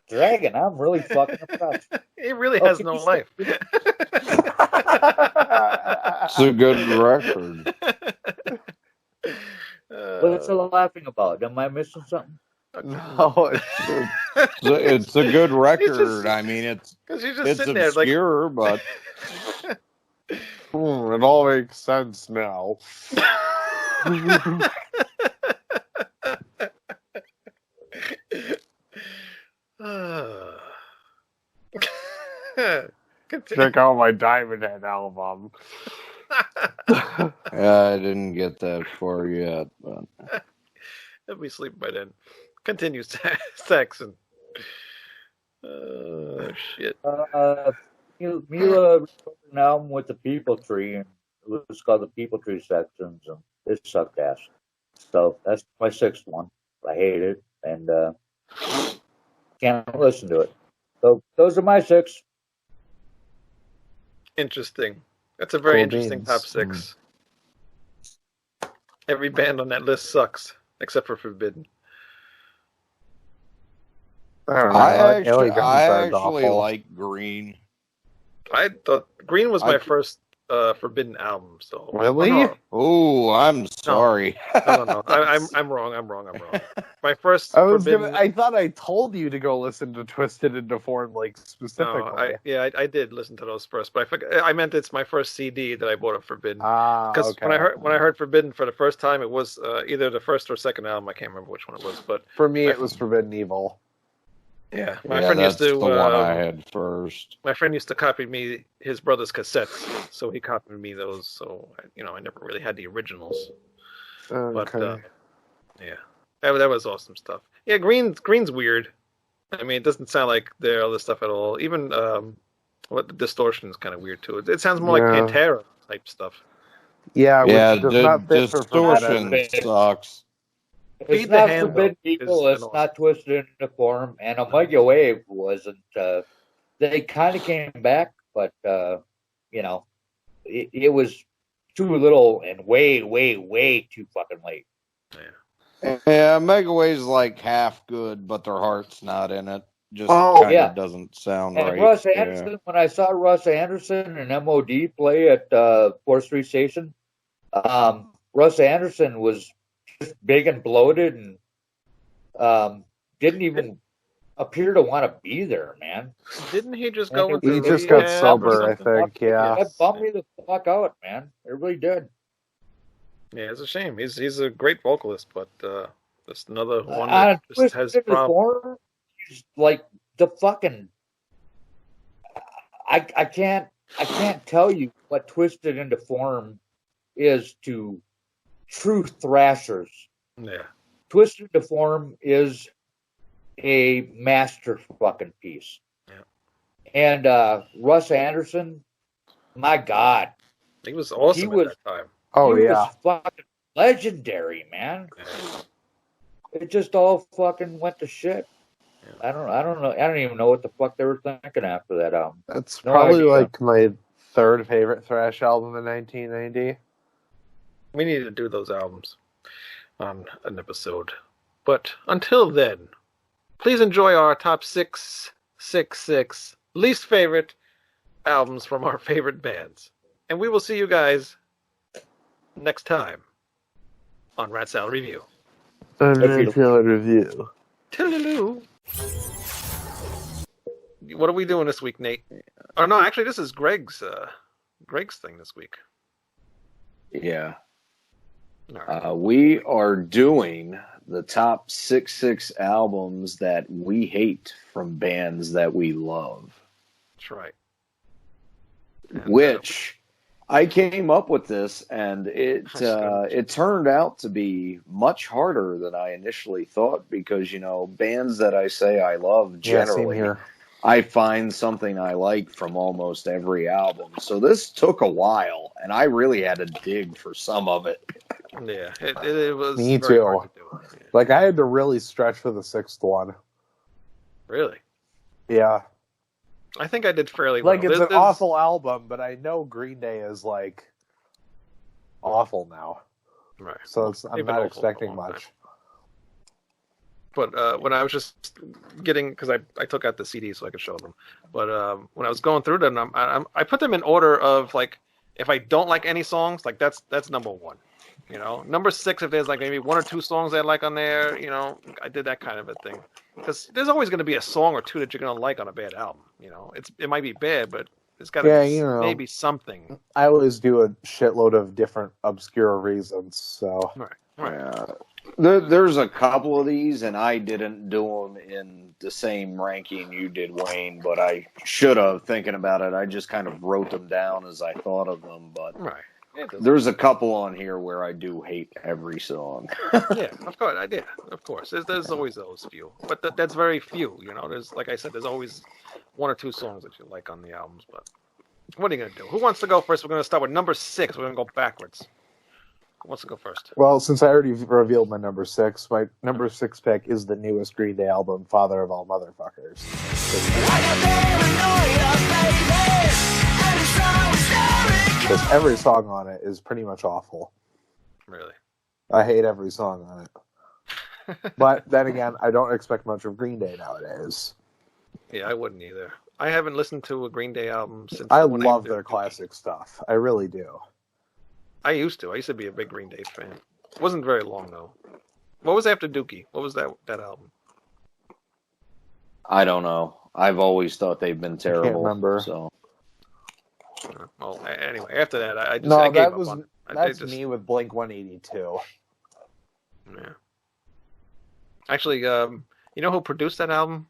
Dragon, I'm really fucking impressed. He really has no life. It's a good record. What's it laughing about? Am I missing something? No, it's a good record. I mean, it's obscure, but it all makes sense now. Check out my Diamond Head album. I didn't get that far yet. But He'll be asleep by then. Continue, Saxon. Shit. Mila recorded an album with the People Tree, and it was called the People Tree Sections, and it sucked ass. So that's my sixth one. I hate it, and can't listen to it. So those are my six. Interesting. That's a very Cool interesting beans. top six. Every band on that list sucks, except for Forbidden. I actually like Green. I thought Green was my first Forbidden album. So Really? Oh, I'm sorry. No. I'm wrong. My first. I thought I told you to go listen to Twisted into Form, specifically. No, I did listen to those first, but I meant it's my first CD that I bought of Forbidden. Because when I heard Forbidden for the first time, it was either the first or second album. I can't remember which one it was, but for me, it was Forbidden Evil. Yeah, my friend used to. The one I had first. My friend used to copy me his brother's cassettes, so he copied me those. So I never really had the originals. Okay. But yeah, that was awesome stuff. Yeah, Green's weird. I mean, it doesn't sound like their other stuff at all. Even the distortion is kind of weird too. It sounds more like Pantera type stuff. Yeah, distortion sucks. It's not Forbidden Evil, it's not Twisted into Form, and Omega Wave wasn't. They kind of came back, but it was too little and way, way, way too fucking late. Yeah, Omega Wave's like half good, but their heart's not in it. Just kind of doesn't sound and right. Russ Anderson, when I saw Russ Anderson and MOD play at 4th Street Station, Russ Anderson was just big and bloated and didn't even appear to want to be there, man. Didn't he just go with He just got sober, I think, yeah. That bummed me the fuck out, man. It really did. Yeah, it's a shame. He's a great vocalist, but just another one that just has problems. He's like the fucking... I can't tell you what Twisted into Form is to true thrashers. Yeah. Twisted into Form is a master fucking piece. Yeah. And Russ Anderson, my God, He was awesome He at was- that time. Oh, he yeah. was fucking legendary, man. Yeah. It just all fucking went to shit. Yeah. I don't know. I don't even know what the fuck they were thinking after that album. That's No probably idea. like my third favorite thrash album in 1990. We need to do those albums on an episode. But until then, please enjoy our top 666 least favorite albums from our favorite bands. And we will see you guys next time on Rat Salad Review. Review. Toodaloo. What are we doing this week, Nate? Oh no, actually, this is Greg's thing this week. Yeah. All right. We are doing the top 66 albums that we hate from bands that we love. That's right. And, Which I came up with this, and That's good. it turned out to be much harder than I initially thought because bands that I say I love Yeah, same generally here. I find something I like from almost every album. So this took a while, and I really had to dig for some of it. Yeah, it was Me very too. hard to do. Yeah. Like, I had to really stretch for the sixth one. Really? Yeah. I think I did fairly well. Like, it's an There's- awful album, but I know Green Day is, like, awful now. Right. So I'm They've been not awful for a expecting long much. But when I was just getting, because I took out the CD so I could show them. But when I was going through them, I put them in order of, like, if I don't like any songs, like that's number one. Number 6, if there's like maybe 1 or 2 songs I like on there, I did that kind of a thing. Because there's always going to be a song or 2 that you're going to like on a bad album. It might be bad, but it's got to be maybe something. I always do a shitload of different obscure reasons, so... Right. Yeah. There's a couple of these, and I didn't do them in the same ranking you did, Wayne, but I should have, thinking about it. I just kind of wrote them down as I thought of them, but Right. there's a couple on here where I do hate every song. Yeah, of course. Yeah, of course. There's always those few, but that's very few. There's, like I said, there's always 1 or 2 songs that you like on the albums. But what are you gonna do? Who wants to go first? We're gonna start with number 6. We're gonna go backwards. Who wants to go first? Well, since I already revealed my number 6, my number 6 pick is the newest Green Day album, Father of All Motherfuckers. Because every song on it is pretty much awful. Really? I hate every song on it. But then again, I don't expect much of Green Day nowadays. Yeah, I wouldn't either. I haven't listened to a Green Day album since. I when love did their Dookie. classic stuff. I really do. I used to. I used to be a big Green Day fan. It wasn't very long though. What was after Dookie? What was that album? I don't know. I've always thought they've been terrible. remember. So Well, anyway, after that, I just No, I gave that up was on. that's me with Blink 182. Yeah. Actually, you know who produced that album?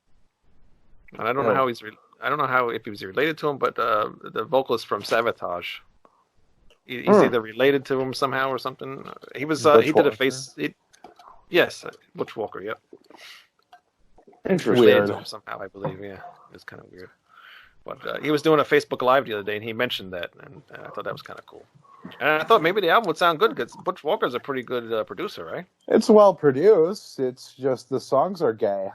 And I don't know Who? how I don't know how if he was related to him, but the vocalist from Savatage. He's either related to him somehow or something. He was Butch he did a Walker? face. Yes, Butch Walker. Yep. interesting. Related Weird. to him somehow, I believe. Yeah, it's kind of weird. But he was doing a Facebook Live the other day, and he mentioned that, and I thought that was kind of cool. And I thought maybe the album would sound good because Butch Walker's a pretty good producer, right? It's well produced. It's just the songs are gay.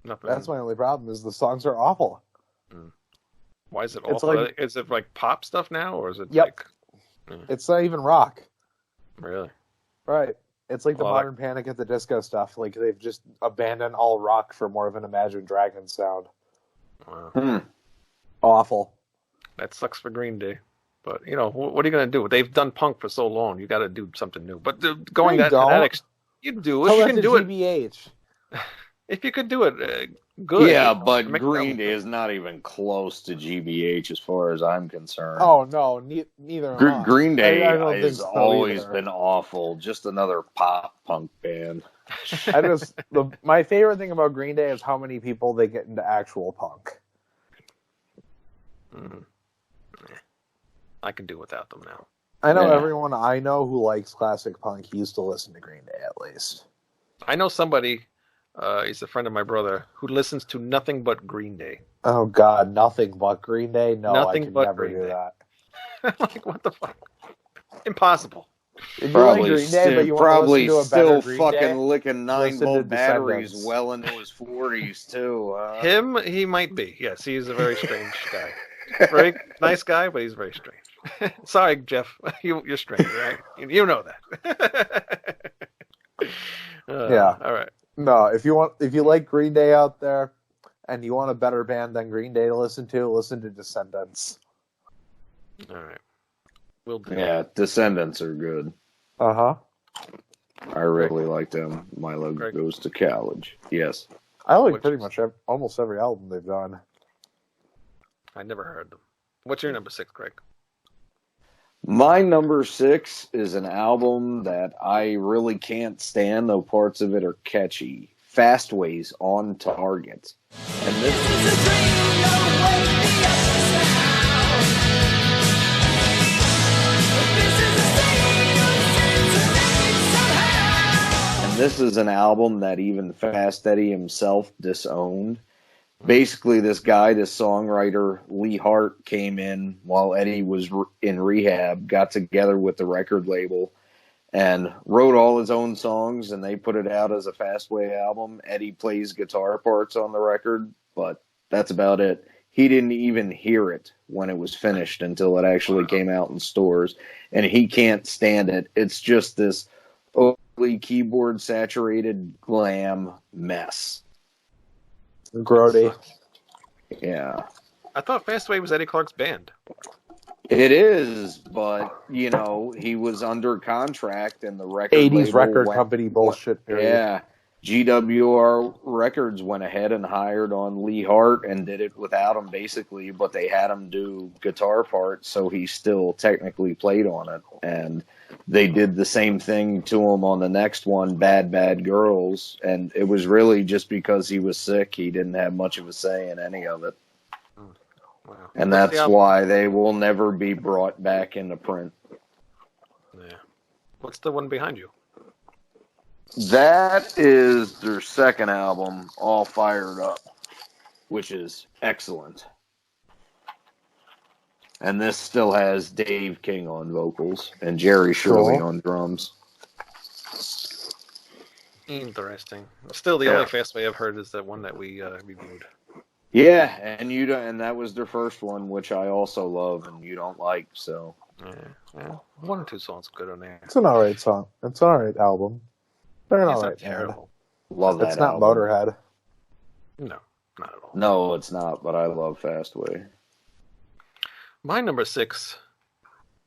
Nothing. That's my only problem. Is the songs are awful. Why is it It's awful? like- Is it like pop stuff now, or is it Yep. like It's not even rock. really? Right. It's like the Well, modern Panic at the Disco stuff. Like they've just abandoned all rock for more of an Imagine Dragons sound. Wow. Awful. That sucks for Green Day. But what are you gonna do? They've done punk for so long. You got to do something new. But going They that to that don't. you do if Tell you that can to do it. GBH. If you could do it, good. Yeah, but Make Green that- Day is not even close to GBH as far as I'm concerned. Oh no, neither am I. Green Day I don't think has so always either. been awful. Just another pop punk band. My favorite thing about Green Day is how many people they get into actual punk. Mhm. I can do without them now. I know Yeah. everyone I know who likes classic punk used to listen to Green Day at least. I know somebody, he's a friend of my brother, who listens to nothing but Green Day. Oh God, nothing but Green Day? No, Nothing I could but never Green do Day. that. I'm like, what the fuck? Impossible. If you like Green Day, but you want to listen to a better Green fucking Day, licking listen to 9-volt batteries Descendants. well into his 40s too. Him, he might be. Yes, he's a very strange guy. Very nice guy, but he's very strange. Sorry, Jeff. You're strange, right? You know that. Yeah. All right. No, if you like Green Day out there, and you want a better band than Green Day to listen to Descendants. All right. We'll do. Yeah, Descendants are good. Uh-huh. I really like them. Milo Greg. Goes to College. Yes. I like Which pretty is- much almost every album they've done. I never heard them. What's your number 6, Greg? My number 6 is an album that I really can't stand, though parts of it are catchy. Fastways on Target. And this is an album that even Fast Eddie himself disowned. Basically, this songwriter, Lee Hart, came in while Eddie was in rehab, got together with the record label, and wrote all his own songs, and they put it out as a Fastway album. Eddie plays guitar parts on the record, but that's about it. He didn't even hear it when it was finished until it actually came out in stores, and he can't stand it. It's just this overly keyboard-saturated glam mess. Grody. Yeah. I thought Fastway was Eddie Clark's band. It is, but, he was under contract and the record 80s label record went- company bullshit period. Yeah. GWR Records went ahead and hired on Lee Hart and did it without him, basically, but they had him do guitar parts, so he still technically played on it. And they did the same thing to him on the next one, Bad Bad Girls, and it was really just because he was sick. He didn't have much of a say in any of it. Wow. And What's the that's album? why they will never be brought back into print. Yeah. What's the one behind you? That is their second album, All Fired Up, which is excellent. And this still has Dave King on vocals and Jerry Shirley Cool. on drums. Interesting. Still, the only Fastway I've heard is that one that we reviewed. Yeah, and that was their first one, which I also love and you don't like, so. Yeah. One or two songs good on there. It's an alright song. It's an alright album. They're an It's alright not band. terrible. Love that It's not album. Motorhead. No, not at all. No, it's not, but I love Fastway. My number 6,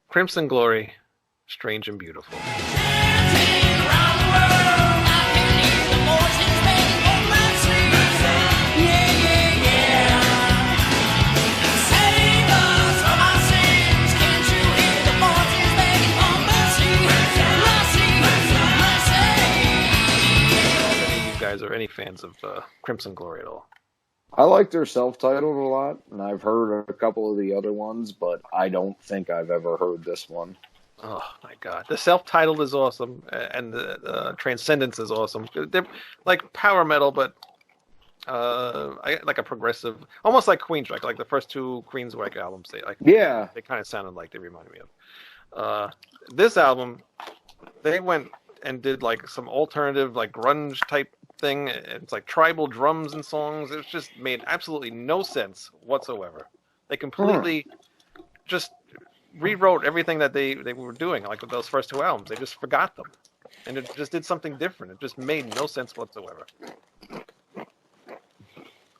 Crimson Glory, Strange and Beautiful. If you guys are any fans of Crimson Glory at all? I like their self-titled a lot, and I've heard a couple of the other ones, but I don't think I've ever heard this one. Oh my god, the self-titled is awesome, and the Transcendence is awesome. They're like power metal, but like a progressive, almost like Queensryche. Like the first two Queensryche albums, Yeah. they kind of sounded like they reminded me of. This album, they went and did like some alternative, like grunge type thing. It's like tribal drums and songs. It just made absolutely no sense whatsoever. They completely just rewrote everything that they were doing, like with those first two albums. They just forgot them, and it just did something different. It just made no sense whatsoever.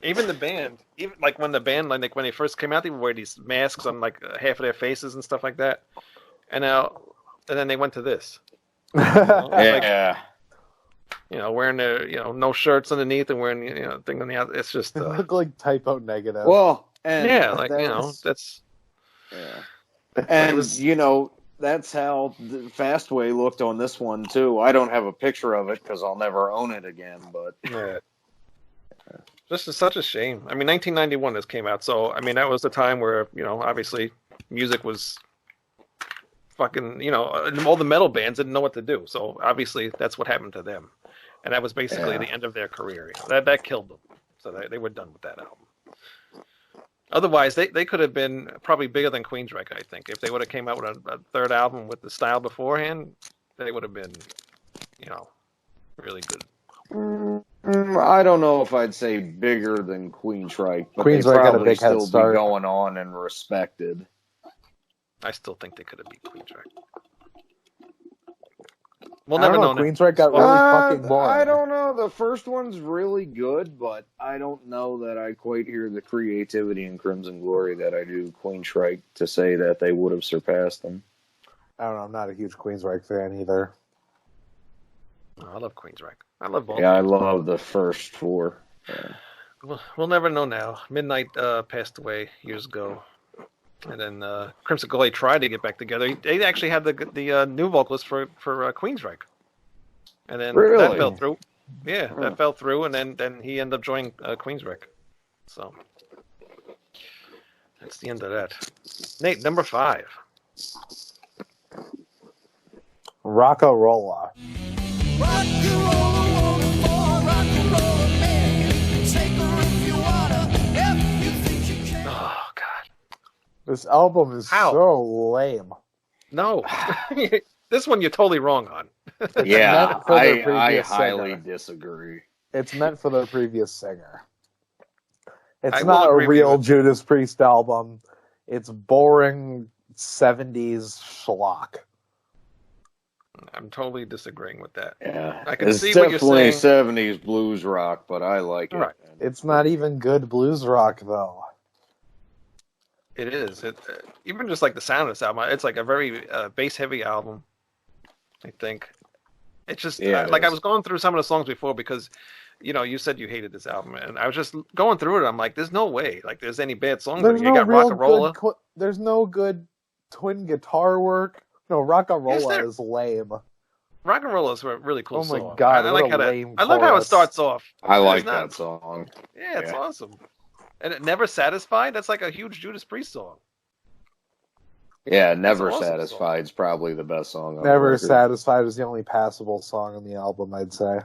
Even the band, even like when they first came out, they would wear these masks on like half of their faces and stuff like that, and then they went to this. Yeah. Wearing their, no shirts underneath and wearing, thing on the outside. It's just, They look like typo negative. Well, and that's. Yeah. And, that's how the Fastway looked on this one, too. I don't have a picture of it because I'll never own it again, but. Yeah. Just such a shame. I mean, 1991 this came out, so, I mean, that was the time where, obviously music was fucking, all the metal bands didn't know what to do. So obviously that's what happened to them. and that was basically the end of their career. That killed them. So they were done with that album. Otherwise, they could have been probably bigger than Queensryche, I think. If they would have came out with a third album with the style beforehand, they would have been, really good. I don't know if I'd say bigger than Queensryche, but Queensryche they got a probably big head still be start. going on and respected. I still think they could have beat Queensryche. We'll I never don't know. know. Queensryche got really fucking boring. I don't know. The first one's really good, but I don't know that I quite hear the creativity in Crimson Glory that I do Queensryche to say that they would have surpassed them. I don't know. I'm not a huge Queensryche fan either. Oh, I love Queensryche. I love both. Yeah, I love the first four. Yeah. We'll never know now. Midnight passed away years ago. And then Crimson Glory tried to get back together. They actually had the new vocalist for Queensryche, and then that fell through. Yeah, that fell through, and then he ended up joining Queensryche. So that's the end of that. Nate, number 5. Rock-a-Rolla. Oh God. This album is so lame. No, this one you're totally wrong on. Yeah, I previous highly singer. disagree. It's meant for the previous singer. It's I will not a agree with real you. Judas Priest album. It's boring 70s schlock. I'm totally disagreeing with that. Yeah, I can it's see what you're definitely saying. 70s blues rock, but I like it. Right. It's not even good blues rock, though. It is. Even just like the sound of this album, it's like a very bass-heavy album. I think it's just Yeah, I was going through some of the songs before because, you said you hated this album, and I was just going through it. I'm like, there's no way, like, there's any bad songs. There's You got Rock-a-Rolla. There's no good twin guitar work. No, Rock-a-Rolla there? is lame. Rock-a-Rolla is a really cool Oh my song. God, I what like a how lame I love how it chorus. starts off. I like It's not- that song. Yeah, it's Yeah. awesome. And it Never Satisfied. That's like a huge Judas Priest song. Yeah, Never awesome Satisfied is probably the best song on the Never record. Satisfied is the only passable song on the album, I'd say.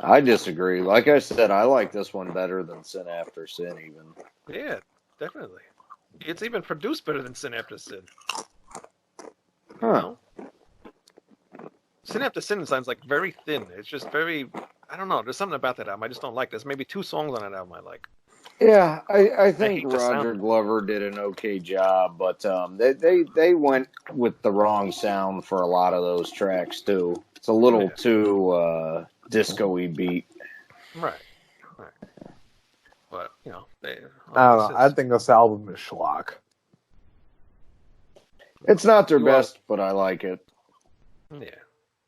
I disagree. Like I said, I like this one better than Sin After Sin, even. Yeah, definitely. It's even produced better than Sin After Sin. Huh. Sin After Sin sounds like very thin. It's just very, I don't know. There's something about that album I just don't like. There's maybe 2 songs on that album I like. Yeah, I think hate the Roger sound. Glover did an okay job, but they went with the wrong sound for a lot of those tracks too. It's a little too disco-y beat. Right. But, I don't know. I think this album is schlock. It's not their best, but I like it. Yeah.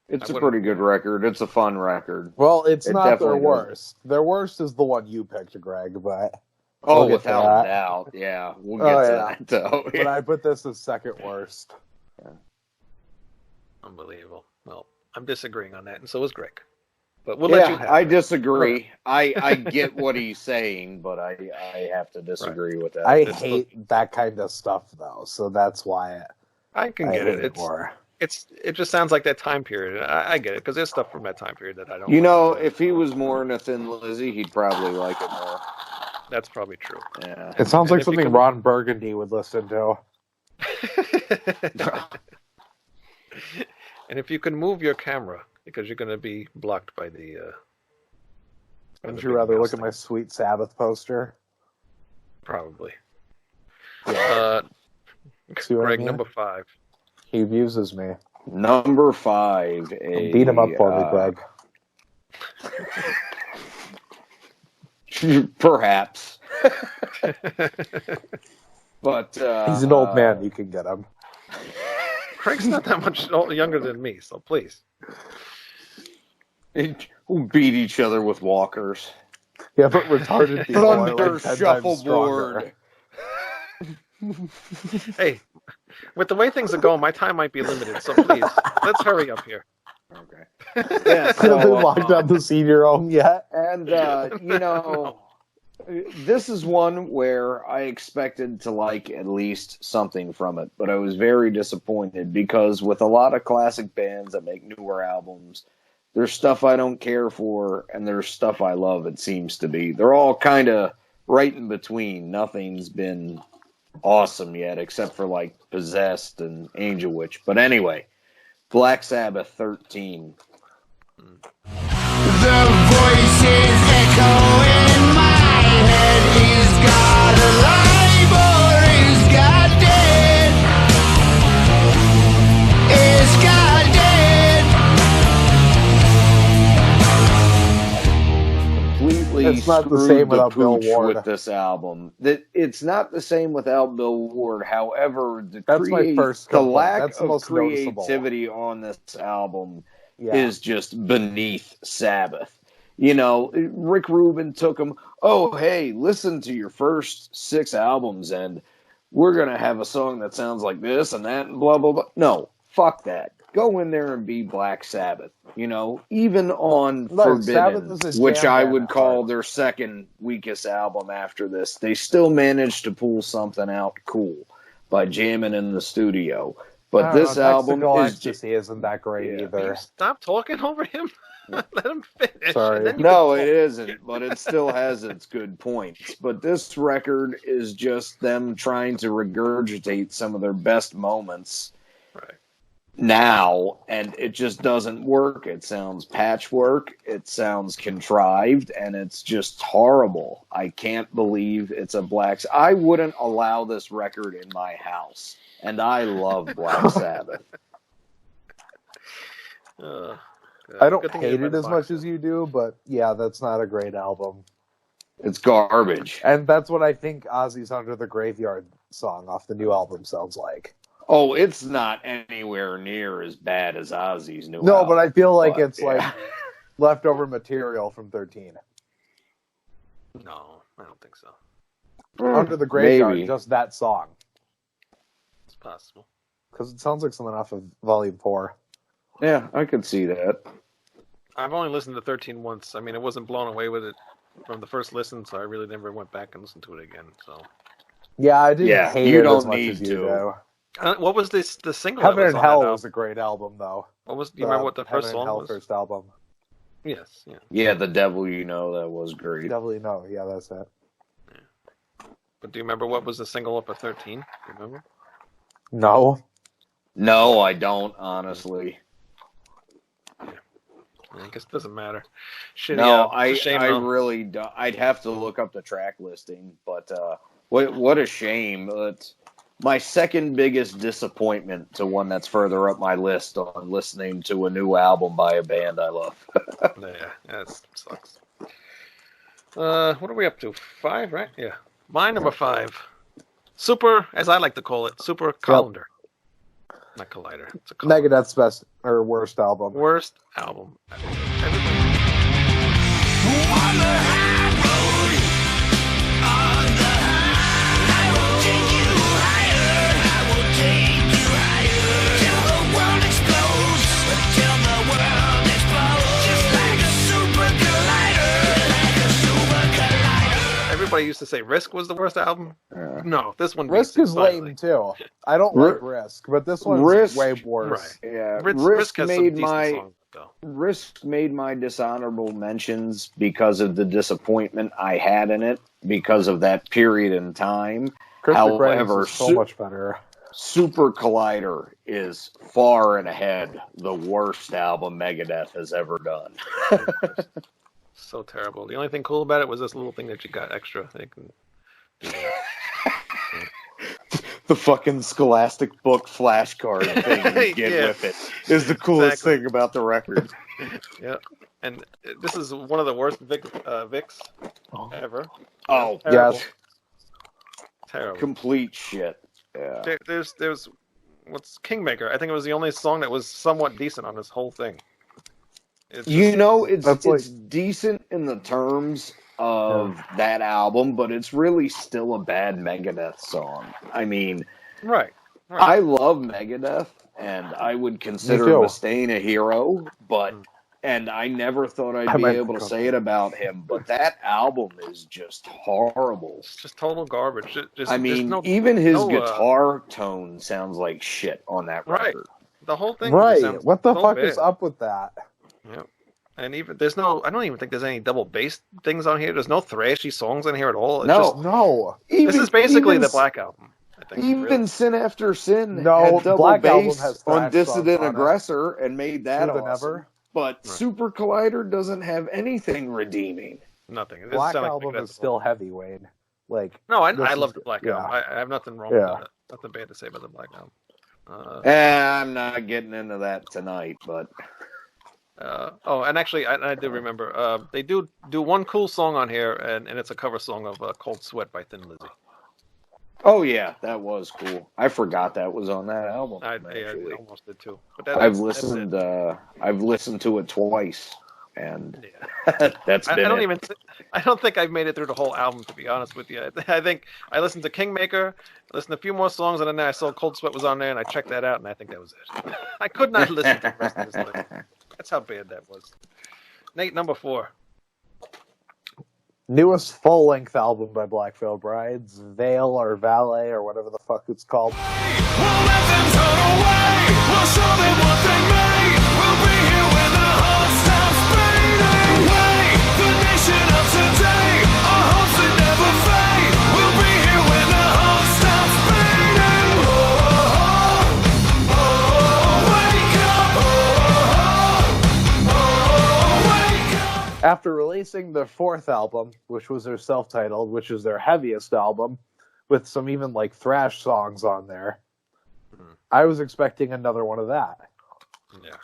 It's I a pretty good record. It's a fun record. Well, it's It not their definitely does. worst. Their worst is the one you picked, Greg, but Oh, We'll get to without that. a doubt. Yeah, we'll Oh, get to yeah. that though. but I put this as second worst. Unbelievable. Well, I'm disagreeing on that, and so is Greg. But we'll let you have I it. disagree. I get what he's saying, but I have to disagree with that. I It's hate that kind of stuff, though, so that's why I can I get hate it. it more. It just sounds like that time period. I get it, because there's stuff from that time period that I don't You like. know, if he was more in a Thin Lizzy, he'd probably like it more. That's probably true. Yeah. It sounds And like if you something could- Ron Burgundy would listen to. And if you can move your camera, because you're going to be blocked by the... Wouldn't you rather look at my Sweet Sabbath poster? Probably. See what I Greg, mean? number 5. He abuses me. Number 5. Beat him up for me, Greg. Perhaps. But He's an old man. You can get him. Craig's not that much younger than me, so please. We'll beat each other with walkers. Yeah, but retarded people are Thunder like 10 times shuffleboard. stronger. Hey, with the way things are going, my time might be limited, so please, let's hurry up here. Okay. Yeah, Have they so, locked out the senior home yet? and you know, this is one where I expected to like at least something from it, but I was very disappointed because with a lot of classic bands that make newer albums, There's stuff I don't care for, and there's stuff I love, it seems to be. They're all kind of right in between. Nothing's been awesome yet, except for, like, Possessed and Angel Witch. But anyway, Black Sabbath 13. The voices echo in my head. Is God alive or is God dead? Is God dead? Completely It's not the screwed same without Bill pooch Ward. with this album. It's not the same without Bill Ward. However, That's my first the complaint. lack That's the of most noticeable. creativity on this album Yeah. is just beneath Sabbath. You know, Rick Rubin took him, oh, hey, listen to your first 6 albums and we're going to have a song that sounds like this and that and blah, blah, blah. No, fuck that. Go in there and be Black Sabbath. You know, even on No, Sabbath Forbidden, is a which jam I band would at call heart. their second weakest album after this, they still managed to pull something out cool by jamming in the studio. But this album Lexical is Ecstasy isn't that great Yeah. either. Stop talking over him. Let him finish. Sorry. and then you No, can it talk. isn't, but it still has its good points. But this record is just them trying to regurgitate some of their best moments Right. now, and it just doesn't work. It sounds patchwork, it sounds contrived, and it's just horrible. I can't believe it's a I wouldn't allow this record in my house, and I love Black Sabbath. I don't Good thing you hate read it as the much box. as you do, but yeah, that's not a great album. It's garbage. And that's what I think Ozzy's Under the Graveyard song off the new album sounds like. Oh, it's not anywhere near as bad as Ozzy's new No, album. but I feel like But, it's like leftover material from 13. No, I don't think so. Under the Graveyard, maybe. just that song. It's possible. Because it sounds like something off of Volume 4. Yeah, I could see that. I've only listened to 13 once. I mean, I wasn't blown away with it from the first listen, so I really never went back and listened to it again. So, Yeah, I didn't Yeah, hate you it as don't much need as you to. do. what was the single? Heaven that was and on Hell that was a great album, though. What was? Do you remember what the first Heaven song and Hell was? first album. Yes. Yeah. Yeah, The Devil You Know, that was great. Definitely no. Yeah, that's it. But do you remember what was the single up at 13? Do you remember? No. No, I don't, honestly. I guess it doesn't matter. Shitty. No, It's a shame, I though. really don't. I'd have to look up the track listing, but what a shame. It's my second biggest disappointment to one that's further up my list on listening to a new album by a band I love. Yeah, that sucks. What are we up to? 5, right? Yeah. My number 5. Super, as I like to call it, Super Colander. Not Collider. It's a Colander. Megadeth's best or worst album. Worst album. Everybody used to say Risk was the worst album. No, this one. Risk beats it is slightly. lame too. I don't like Risk, but this one's Risk- way worse. Right. Yeah, Risk has some made decent my songs, though. Risk made my dishonorable mentions because of the disappointment I had in it because of that period in time. Christopher However, Crane's is so much better. Super Collider is far and ahead the worst album Megadeth has ever done. So terrible. The only thing cool about it was this little thing that you got extra. They can do that. The fucking Scholastic book flashcard thing you get Yeah. with it is the coolest Exactly. thing about the record. Yeah. And this is one of the worst Vicks ever. Oh, Terrible. Yes. Terrible. complete shit. Yeah. There's what's Kingmaker. I think it was the only song that was somewhat decent on this whole thing. It's You just- know, it's That's like- decent in the terms of that album, but it's really still a bad Megadeth song. I mean, right. I love Megadeth, and I would consider too. Mustaine a hero, but and I never thought I'd I be might able to become- say it about him, but that album is just horrible. It's just total garbage. Just, I there's mean, no, even his no, guitar tone sounds like shit on that Right. record. the whole thing. Right. sounds What the so fuck bad. is up with that? Yep. And even I don't even think there's any double bass things on here. There's no thrashy songs on here at all. It's No. just, No. this is basically the Black Album. I think, Even really. Sin After Sin No, had double Black Album bass has on thrash Dissident songs on it. Aggressor and made that True than awesome. ever. But Super Collider doesn't have anything redeeming. Nothing. It Black sound like Album that's is still heavy, Wayne. Like, No, I this love is- the Black yeah. Album. I have nothing wrong Yeah. with it. Nothing bad to say about the Black Album. I'm not getting into that tonight, but And actually, I do remember. They do one cool song on here, and it's a cover song of "Cold Sweat" by Thin Lizzy. oh yeah, that was cool. I forgot that was on that album. I actually. almost did too. But I've that's listened. it. I've listened to it twice, and Yeah. that's I been don't it. I don't think I've made it through the whole album, to be honest with you. I think I listened to Kingmaker, listened to a few more songs, and then I saw Cold Sweat was on there, and I checked that out, and I think that was it. I could not listen to the rest of this thing. That's how bad that was. Nate, number 4. newest full-length album by Black Veil Brides, Veil or Valet or whatever the fuck it's called. We'll let them turn away. We'll show them what they made. We'll be here when the heart stops beating. Wait, the nation of today. Our hopes that never fade. We'll be here when the heart stops beating. Wake up. Wake up. After releasing their 4th album, which was their self-titled, which is their heaviest album, with some even like thrash songs on there, I was expecting another one of that. Yeah.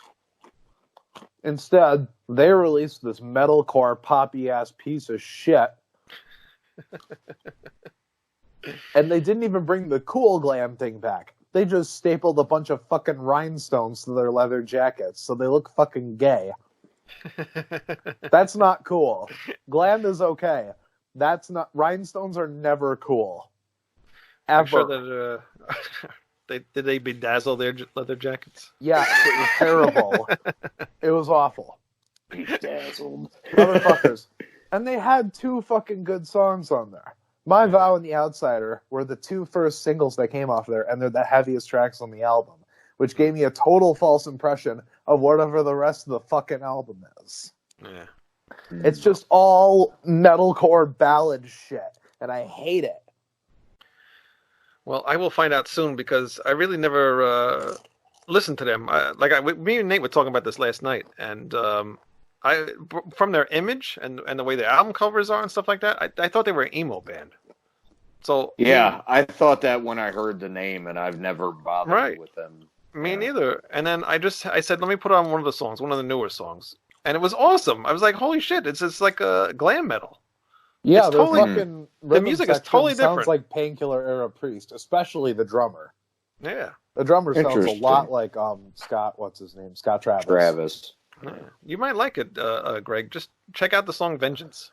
Instead, they released this metalcore poppy-ass piece of shit. And they didn't even bring the cool glam thing back. They just stapled a bunch of fucking rhinestones to their leather jackets, so they look fucking gay. That's not cool. Glam is okay. That's not. Rhinestones are never cool. I'm Ever. sure that did they bedazzle their leather jackets? Yes, it was terrible. It was awful. Dazzled. Motherfuckers. And they had 2 fucking good songs on there. My Vow and The Outsider were the 2 first singles that came off there, and they're the heaviest tracks on the album, which gave me a total false impression of whatever the rest of the fucking album is. Yeah. It's just all metalcore ballad shit, and I hate it. Well, I will find out soon because I really never listened to them. Me and Nate were talking about this last night, and from their image and the way the album covers are and stuff like that, I thought they were an emo band. So Yeah, I thought that when I heard the name, and I've never bothered Right. with them. me neither. And then I said, let me put on one of the songs, one of the newer songs, and it was awesome. I was like, holy shit! It's just like a glam metal. Yeah, It's the totally- fucking rhythm music is section totally sounds different. like Painkiller era Priest, especially the drummer. Yeah. The drummer sounds a Interesting. lot like Scott. What's his name? Scott Travis. Travis. Yeah. You might like it, Greg. Just check out the song "Vengeance."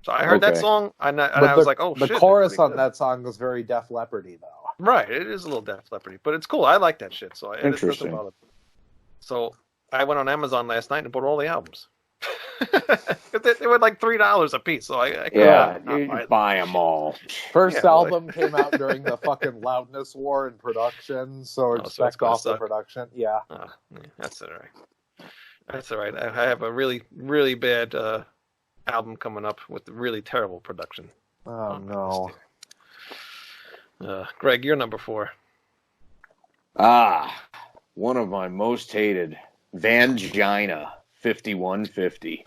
So I heard that Okay. song, and But I was like, "Oh the shit!" chorus that's pretty on good. that song was very Def Leppard-y, though. Right, it is a little Def Leppard-y, but it's cool. I like that shit. So it doesn't Interesting. bother me. So I went on Amazon last night and bought all the albums. they were like $3 a piece, so I Yeah, couldn't not you buy them. buy them all. First Yeah, album came out during the fucking loudness war in production, so it's expect gonna off the suck. production. Yeah. Yeah, that's all right. That's all right. I have a really, really bad album coming up with really terrible production. Oh, no. Greg, you're number 4. One of my most hated, Vangina 5150.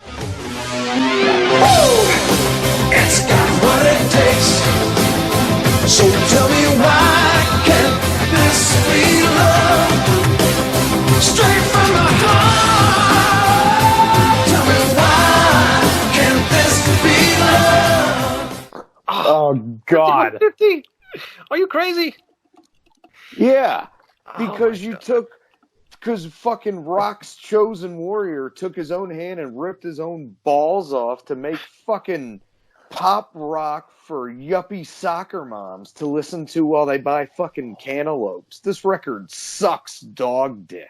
It's got what it takes. So tell me why can't this be love? Straight from the heart. Tell me why can't this be love? Oh, God. 50? Are you crazy? Yeah, Oh because my you God. because fucking Rock's Chosen Warrior took his own hand and ripped his own balls off to make fucking pop rock for yuppie soccer moms to listen to while they buy fucking cantaloupes. This record sucks dog dick.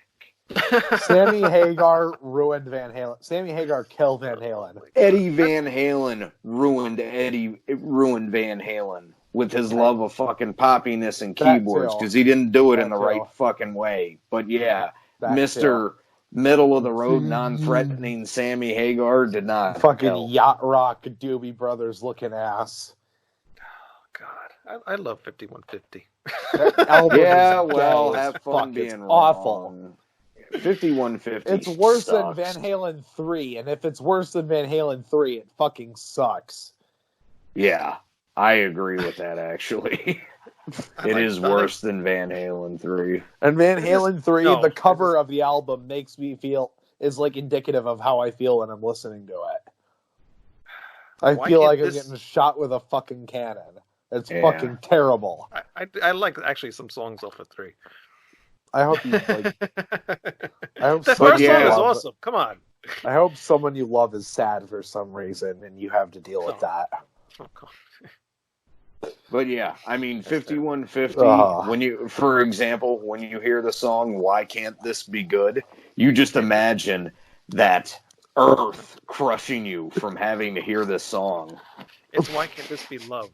Sammy Hagar ruined Van Halen. Sammy Hagar killed Van Halen. Eddie Van Halen ruined Van Halen with his love of fucking poppiness and That keyboards too. because he didn't do it in That the too. right fucking way. But yeah, That Mr. middle of the road, non-threatening Sammy Hagar did not Fucking help. yacht rock Doobie Brothers looking ass. God, I love 5150. That album Yeah, is well, gay as have fuck. fun It's being awful. wrong. 5150. It's worse sucks. than Van Halen 3, and if it's worse than Van Halen 3, it fucking sucks. Yeah, I agree with that, actually. It is worse than Van Halen 3. And Van Halen 3, no, the cover of the album makes me feel, is like indicative of how I feel when I'm listening to it. I Why feel can't like I'm this- getting shot with a fucking cannon. It's Yeah. fucking terrible. I like actually some songs off of 3. I hope you like. I hope The someone first you song is love- awesome. Come on. I hope someone you love is sad for some reason, and you have to deal with that. Oh, God. But yeah, I mean, 5150, when you, for example, when you hear the song, Why Can't This Be Good? You just imagine that earth crushing you from having to hear this song. It's Why Can't This Be Love?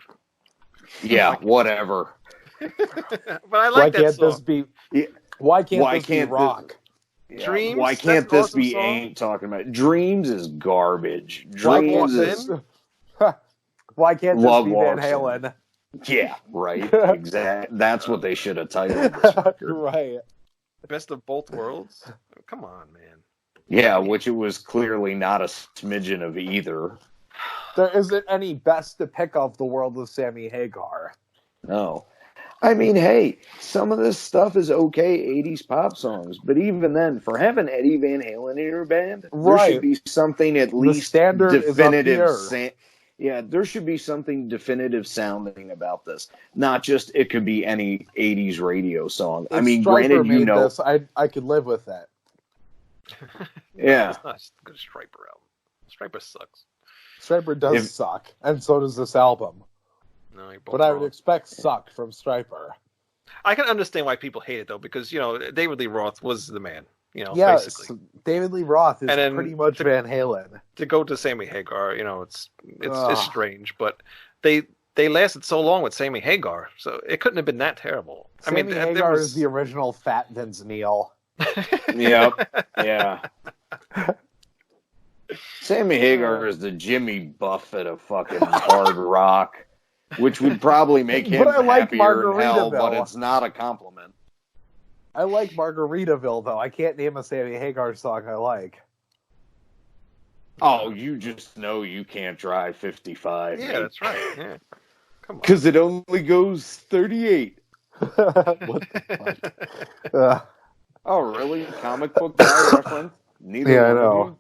Yeah, whatever. But I Why like that can't song. this be? Yeah. Why can't Why this can't be rock? Yeah, Dreams? Why That's can't an this awesome be song. ain't talking about? Dreams is garbage. Why Dreams can't is. this? Why can't this Love be Van Larson. Halen? Yeah, right. Exactly. That's what they should have titled this record. Right. Best of both worlds? Come on, man. Yeah, which it was clearly not a smidgen of either. There isn't any best to pick of the world with Sammy Hagar. No. I mean, hey, some of this stuff is okay 80s pop songs, but even then, for having Eddie Van Halen in your band, there Right. should be something at least standard is up definitive. here. Yeah, there should be something definitive sounding about this. Not just it could be any 80s radio song. I If mean, Stryper granted, you made know. this, I could live with it. Yeah. It's not a good Striper album. Striper sucks. Stryper does If- suck, and so does this album. No, you're both But I would wrong. expect suck from Stryper. I can understand why people hate it though, because David Lee Roth was the man. Yes, Basically David Lee Roth is And then pretty much Van Halen. to go to Sammy Hagar, it's Ugh. strange, but they lasted so long with Sammy Hagar, so it couldn't have been that terrible. Sammy I mean, there Hagar was- is the original Fat Vince Neil. Yep. Yeah. Sammy Hagar is the Jimmy Buffett of fucking hard rock, which would probably make him But I like happier in hell, but Margaritaville. it's not a compliment. I like Margaritaville, though. I can't name a Sammy Hagar song I like. Oh, you just know you can't drive 55. yeah, that's right. Yeah, come on. Because it only goes 38. What the fuck? Oh, really? Comic book guy reference? Neither Yeah, I one of know. you?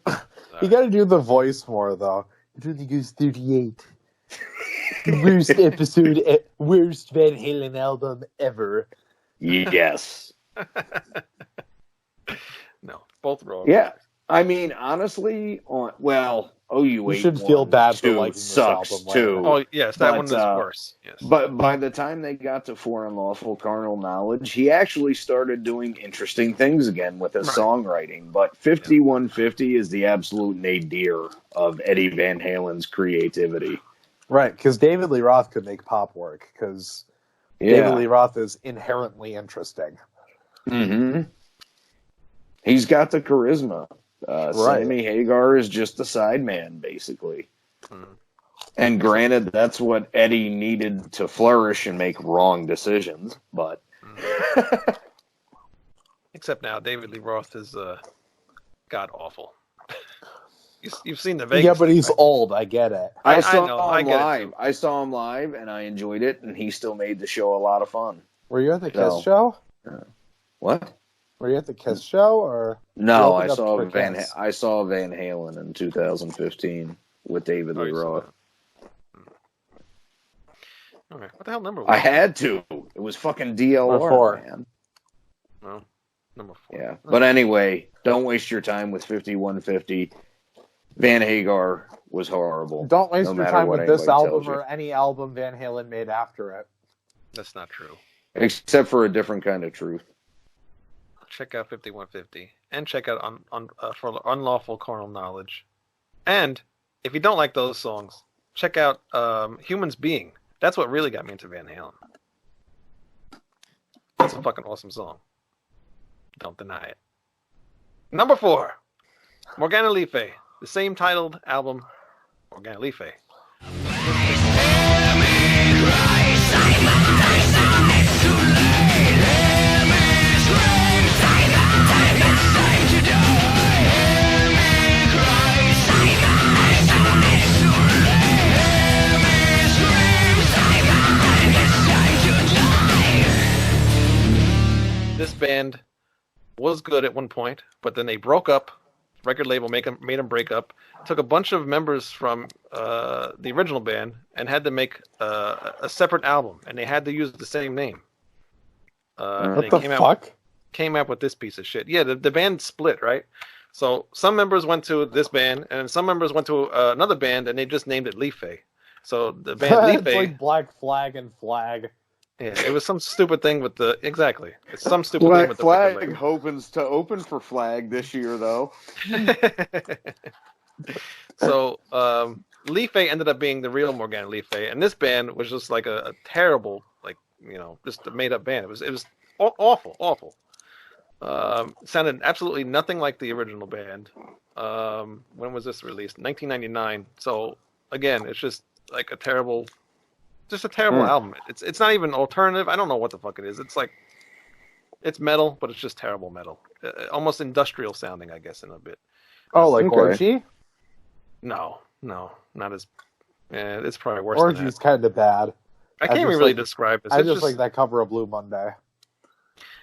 Yeah. You gotta do the voice more, though. It only goes 38. Worst episode, worst Van Halen album ever. Yes. No, both wrong. Yeah. I mean, honestly, You should feel bad for liking this sucks album, too. Oh yes, that But, one is worse. Yes. But by the time they got to For Unlawful Carnal Knowledge, he actually started doing interesting things again with his Right. songwriting. But 5150 is the absolute nadir of Eddie Van Halen's creativity. Right, because David Lee Roth could make pop work, because David Lee Roth is inherently interesting. Mm-hmm. He's got the charisma. Right. Sammy Hagar is just a sideman, basically. Mhm. And granted, that's what Eddie needed to flourish and make wrong decisions. But Except now, David Lee Roth is god awful. You've seen the Vegas. Yeah, but thing, he's right? old. I get it. I I saw know, I him get it live. too. I saw him live, and I enjoyed it. And he still made the show a lot of fun. Were you at the No. Kiss show? What? Were you at the Kiss show, or No, You I opened up saw for Van. Kiss. I saw Van Halen in 2015 with David Oh, Lee you saw Roth. All right, what the hell number was I it? had to. It was fucking DLR, Number 4. man. Well, number 4. Yeah. But anyway, don't waste your time with 5150. Van Hagar was horrible. don't waste No your matter time what with this anybody album tells you. or any album Van Halen made after it. That's not true. Except for a different kind of truth. Check out 5150 and check out for Unlawful Carnal Knowledge. And if you don't like those songs, check out Humans Being. That's what really got me into Van Halen. That's a fucking awesome song. Don't deny it. Number 4, Morgana Le Fay, the same titled album, Morgana Le Fay. This band was good at one point, but then they broke up. Record label made them break up. Took a bunch of members from the original band and had to make a separate album, and they had to use the same name. What the fuck? Came out with this piece of shit. Yeah, the band split, right? So some members went to this band, and some members went to another band, and they just named it Le Fay. So the band Le It's Fay. like Black Flag and Flag. Yeah, it was some stupid thing with the exactly. It's some stupid thing Black with the record Flag label. opens to open for Flag this year, though. So Le Fay ended up being the real Morgana Le Fay, and this band was just like a terrible, like, you know, just a made up band. It was awful. Sounded absolutely nothing like the original band. When was this released? 1999. So again, it's just like a terrible album. It's not even alternative. I don't know what the fuck it is. It's like, it's metal, but it's just terrible metal. Almost industrial sounding, I guess, in a bit. Oh, like Okay. Orgy? No, not as. Yeah, it's probably worse than Orgy's that. kind of bad. I can't even just really like- describe it. I It's just like that cover of Blue Monday.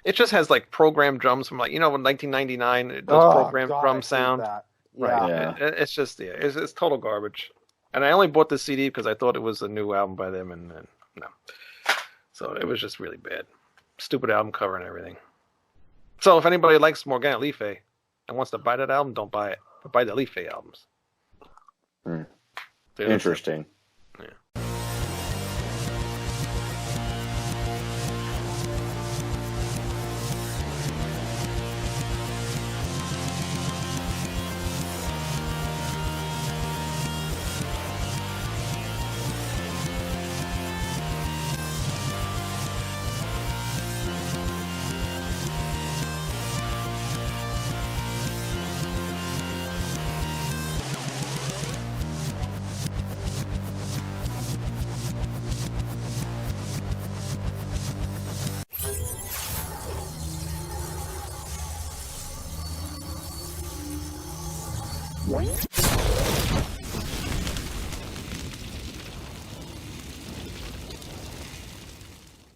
It just has like programmed drums from, like, you know, when 1999, those Oh, programmed God, I drum hate sound. that. Right. Yeah. It's just, yeah, it's total garbage. And I only bought this CD because I thought it was a new album by them, and no. So it was just really bad. Stupid album cover and everything. So if anybody likes Morgana Le Fay and wants to buy that album, don't buy it. But buy the Le Fay albums. Hmm. They're just- Interesting.